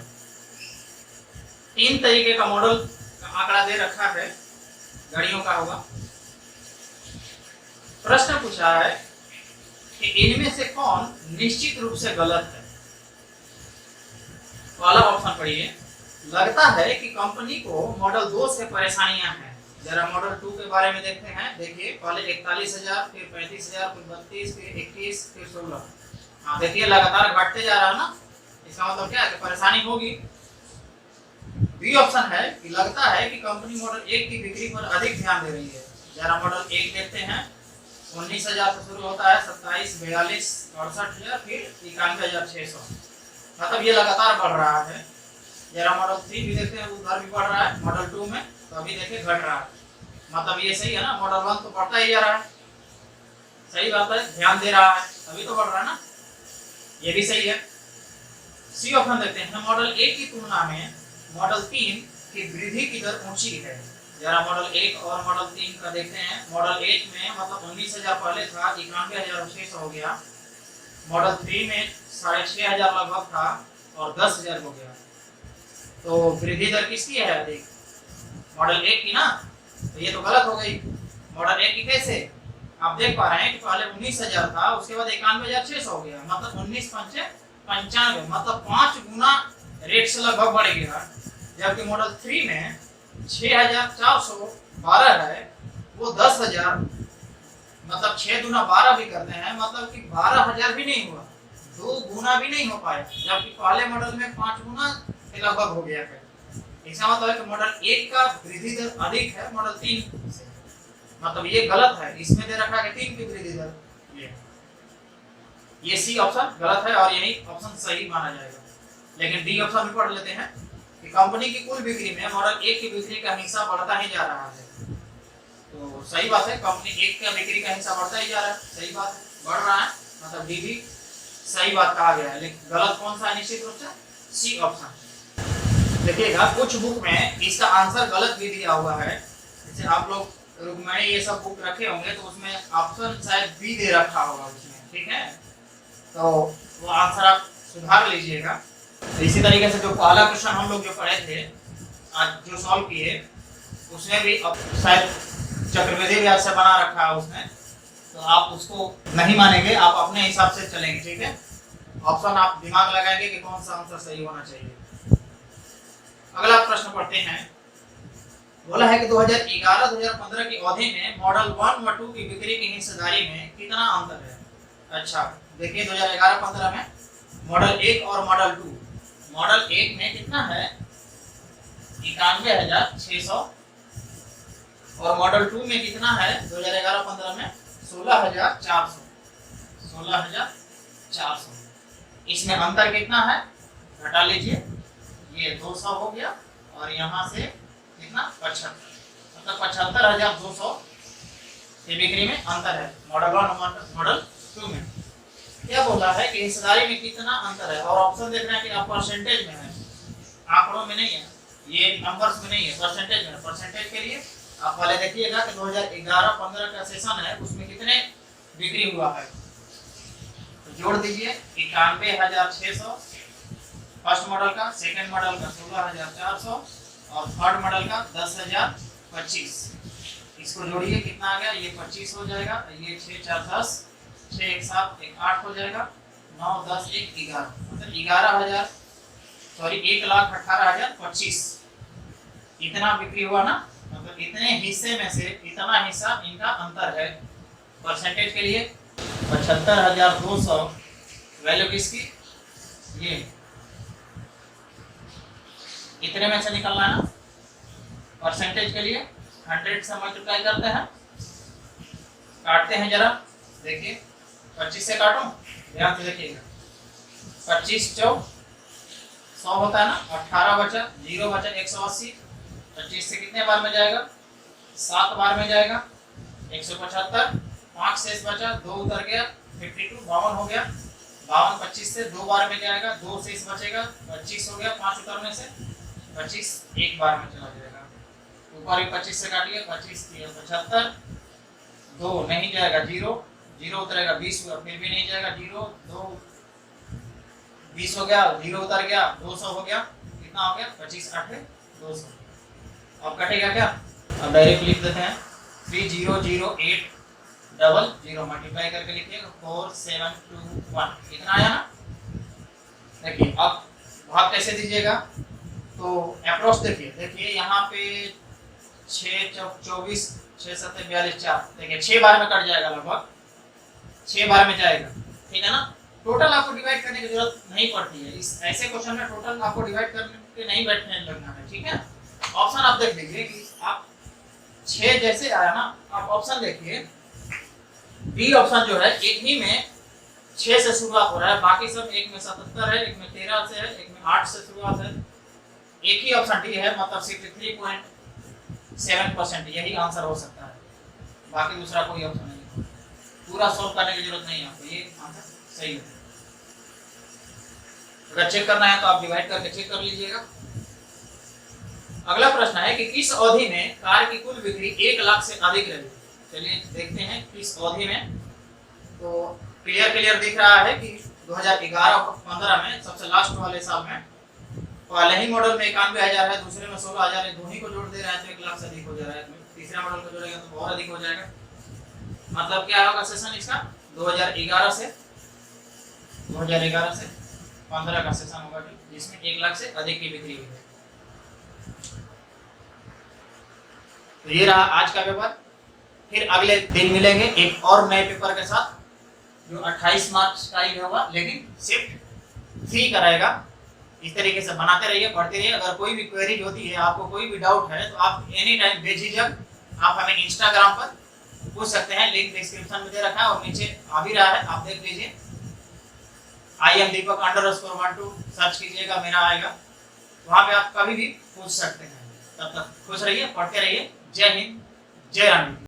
3 तरीके का मॉडल का आंकड़ा दे रखा है, घड़ियों का होगा। प्रश्न पूछा है कि इनमें से कौन निश्चित रूप से गलत है। पहला ऑप्शन पढ़िए, लगता है कि कंपनी को मॉडल 2 से परेशानियां हैं। जरा मॉडल 2 के बारे में देखते हैं। देखिए पहले 41,000, फिर 35,000, फिर 32, फिर 21, फिर 16। हाँ देखिए लगातार घटते जा रहा है ना, इसका मतलब क्या है कि परेशानी होगी। बी ऑप्शन है कि लगता है कि कंपनी मॉडल 1 की बिक्री पर अधिक ध्यान दे रही है। जरा मॉडल 1 देखते हैं, 19,000 से शुरू होता है, 27, 42, 68,000, फिर 91,600, मतलब ये लगातार बढ़ रहा है। जरा मॉडल 3 भी देखते हैं, उधर भी बढ़ रहा है, मॉडल 2 में तो अभी देखिए घट रहा है, मतलब ये सही है ना, मॉडल 1 तो बढ़ता ही जा रहा है। सही बात है, ध्यान दे रहा है तभी तो बढ़ रहा है ना, ये भी सही है। सी ऑप्शन देखते हैं, मॉडल 1 की तुलना में मॉडल 3 की वृद्धि की दर ऊंची है। जरा मॉडल 1 और मॉडल 3 का देखते हैं। मॉडल 1 में मतलब 19,000 पहले था, 91,600 हो गया। मॉडल 3 में 6,500 लगभग था और 10,000 हो गया। तो वृद्धि दर किसकी है अधिक? मॉडल 1 की ना, तो ये तो गलत हो गई। मॉडल 1 की कैसे? आप देख पा रहे हैं कि पहले 19,000 था, उसके बाद 91,600 हो गया, मतलब 19 पंचे 95, मतलब 5 गुना रेट से लगभग बढ़ गया। जबकि मॉडल 3 में 6,412 है, वो 10,000, मतलब 6 गुना 12 भी करते हैं, मतलब कि 12,000 भी नहीं हुआ, 2 गुना भी नहीं हो पाया। जबकि पहले मॉडल में 5 गुना के लगभग हो गया है। इसका मतलब है कि मॉडल 1 का वृद्धि दर अधिक है मॉडल 3 से, मतलब ये गलत है। इसमें दे रखा है 3 की वृद्धि दर, ये सी ऑप्शन गलत है और यही ऑप्शन सही माना जाएगा। लेकिन डी ऑप्शन भी पढ़ लेते हैं कि कंपनी की कुल बिक्री में मॉडल 1 की बिक्री का हिस्सा बढ़ता ही जा रहा है। तो सही बात है, कंपनी 1 का बिक्री का हिस्सा बढ़ता ही जा रहा है, सही बात है, बढ़ रहा है, मतलब डी भी सही बात कहा गया है। लेकिन गलत कौन सा है? निश्चित रूप से सी ऑप्शन। देखिएगा कुछ बुक में इसका आंसर गलत भी दिया हुआ है, जैसे आप लोग रुक्मणी ये सब बुक रखे होंगे तो उसमें ऑप्शन शायद बी दे रखा होगा उसमें, ठीक है, तो वो आंसर आप सुधार लीजिएगा। इसी तरीके से जो पहला क्वेश्चन हम लोग जो पढ़े थे आज जो सॉल्व किए, उसमें भी शायद चक्रवृद्धि ब्याज से बना रखा है उसने, तो आप उसको नहीं मानेंगे, आप अपने हिसाब से चलेंगे, ठीक है। ऑप्शन आप दिमाग लगाएंगे कि कौन सा आंसर सही होना चाहिए। अगला प्रश्न पढ़ते हैं। बोला है कि 2011-2015 की अवधि में मॉडल 1 व 2 की बिक्री की हिस्सेदारी में कितना अंतर है? अच्छा देखिए 2011-15 में मॉडल 1 और मॉडल 2, मॉडल 1 में कितना है 91,600 और मॉडल 2 में कितना है 2011-15 में 16,400, 16,400। इसमें अंतर कितना है? घटा लीजिए, ये 200 हो गया और यहाँ से कितना 75, मतलब 75,200 की बिक्री में अंतर है मॉडल 1 और मॉडल 2 में। क्या बोला है कि हिस्सेदारी में कितना अंतर है, और ऑप्शन देख रहे हैं कि आप परसेंटेज में है, आंकड़ों में नहीं है, ये नंबर्स में नहीं है, परसेंटेज में। परसेंटेज के लिए आप पहले देखिएगा कि 2011-15 का सेशन है, उसमें कितने बिक्री हुआ है, तो जोड़ दीजिए 91,600 फर्स्ट मॉडल का, सेकंड मॉडल का 16,400 और थर्ड मॉडल का 10,025। इसको जोड़िए कितना आ गया, ये 25 हो जाएगा, ये 6 4 10, 6 1 7 1 8 हो जाएगा, 9 10 1 11, मतलब 11,000 सॉरी 1,18,025 इतना बिक्री हुआ ना, मतलब इतने हिस्से में से इतना हिस्सा इनका अंतर है। परसेंटेज के लिए 75,200 वैल्यू किसकी, ये इतने में से निकलना है ना। परसेंटेज के लिए 100 से मल्टीप्लाई करते हैं, काटते हैं जरा, देखिए 25 से काटूं, ध्यान से देखिएगा, 25 चौक 100 होता है ना, 18 बचा, 0 बचा 180, 25 से कितने बार में जाएगा 7 बार में जाएगा, 175, 5 शेष बचा, 2 उतर गया 52, 52 हो गया, 52 25 से 2 बार में जाएगा, 2 शेष बचेगा, 25 हो गया, 5 उतरने से 25 एक बार में चला जाएगा, ऊपर भी 25 से काटिए, 25 75, 2 नहीं जाएगा, 0 0 उतरेगा, 20 हुआ, फिर भी नहीं जाएगा, 0 2 20 हो गया, 0 उतर गया, 200 हो गया, कितना हो गया 25 8 200। अब कटेगा क्या, अब डायरेक्ट लिख देते हैं 3008 डबल 0 मल्टीप्लाई करके लिखिएगा 4721, कितना आया ना। देखिए अब भाग कैसे दीजिएगा, तो अप्रोच देखिए यहाँ पे 6 चौक 24, 6 7 42 4, देखिए 6 बार में कट जाएगा, लगभग 6 बार में जाएगा, ठीक है ना। टोटल आपको डिवाइड करने की जरूरत नहीं पड़ती है, इस ऐसे क्वेश्चन में टोटल आपको डिवाइड करने के नहीं बैठने लगना है, ठीक है। ऑप्शन आप देख लीजिए कि आप 6 जैसे आया ना, आप ऑप्शन देखिए बी ऑप्शन जो है एक ही में 6 से शुरुआत हो रहा है, बाकी सब एक में 77 है, एक में 13 से है, एक में 8 से शुरुआत है, एक ही ऑप्शन डी है, मतलब 63.7% यही आंसर हो सकता है, बाकी दूसरा कोई ऑप्शन नहीं। पूरा सॉल्व करने की जरूरत नहीं है आपको, ये आंसर सही है। अगर चेक करना है तो आप डिवाइड करके चेक कर लीजिएगा। अगला प्रश्न है कि किस अवधि में कार की कुल बिक्री 1 लाख से अधिक रही। चलिए देखते हैं किस अवधि में। तो क्लियर दिख रहा है कि 2011-15 में सबसे लास्ट वाले साल में पहले ही मॉडल में 91,000 है, दूसरे में 16,000 है, दोनों को जोड़ दे रहा है तो 1 लाख से अधिक हो जा रहा है। तीसरा मॉडल को जोड़ेगा तो बहुत अधिक हो जाएगा। मतलब क्या होगा सेशन इसका 2011 से 15 का सेशन होगा जिसमें 1 लाख से अधिक की बिक्री हुई है। तो ये रहा आज का पेपर। फिर अगले दिन मिलेंगे एक और नए पेपर के साथ जो 28 मार्च का ही होगा, लेकिन शिफ्ट 3 का रहेगा। इस तरीके से बनाते रहिए, पढ़ते रहिए। अगर कोई भी क्वेरी होती है, आपको कोई भी डाउट है, तो आप एनी टाइम बेझिझक आप हमें इंस्टाग्राम पर पूछ सकते हैं। लिंक डिस्क्रिप्शन में दे रखा है और नीचे आ भी रहा है, आप देख लीजिए। IM_Deepak_12 सर्च कीजिएगा, मेरा आएगा। वहां पे आप कभी भी पूछ सकते हैं। तब तक खुश रहिए, पढ़ते रहिए। जय हिंद, जय रानी।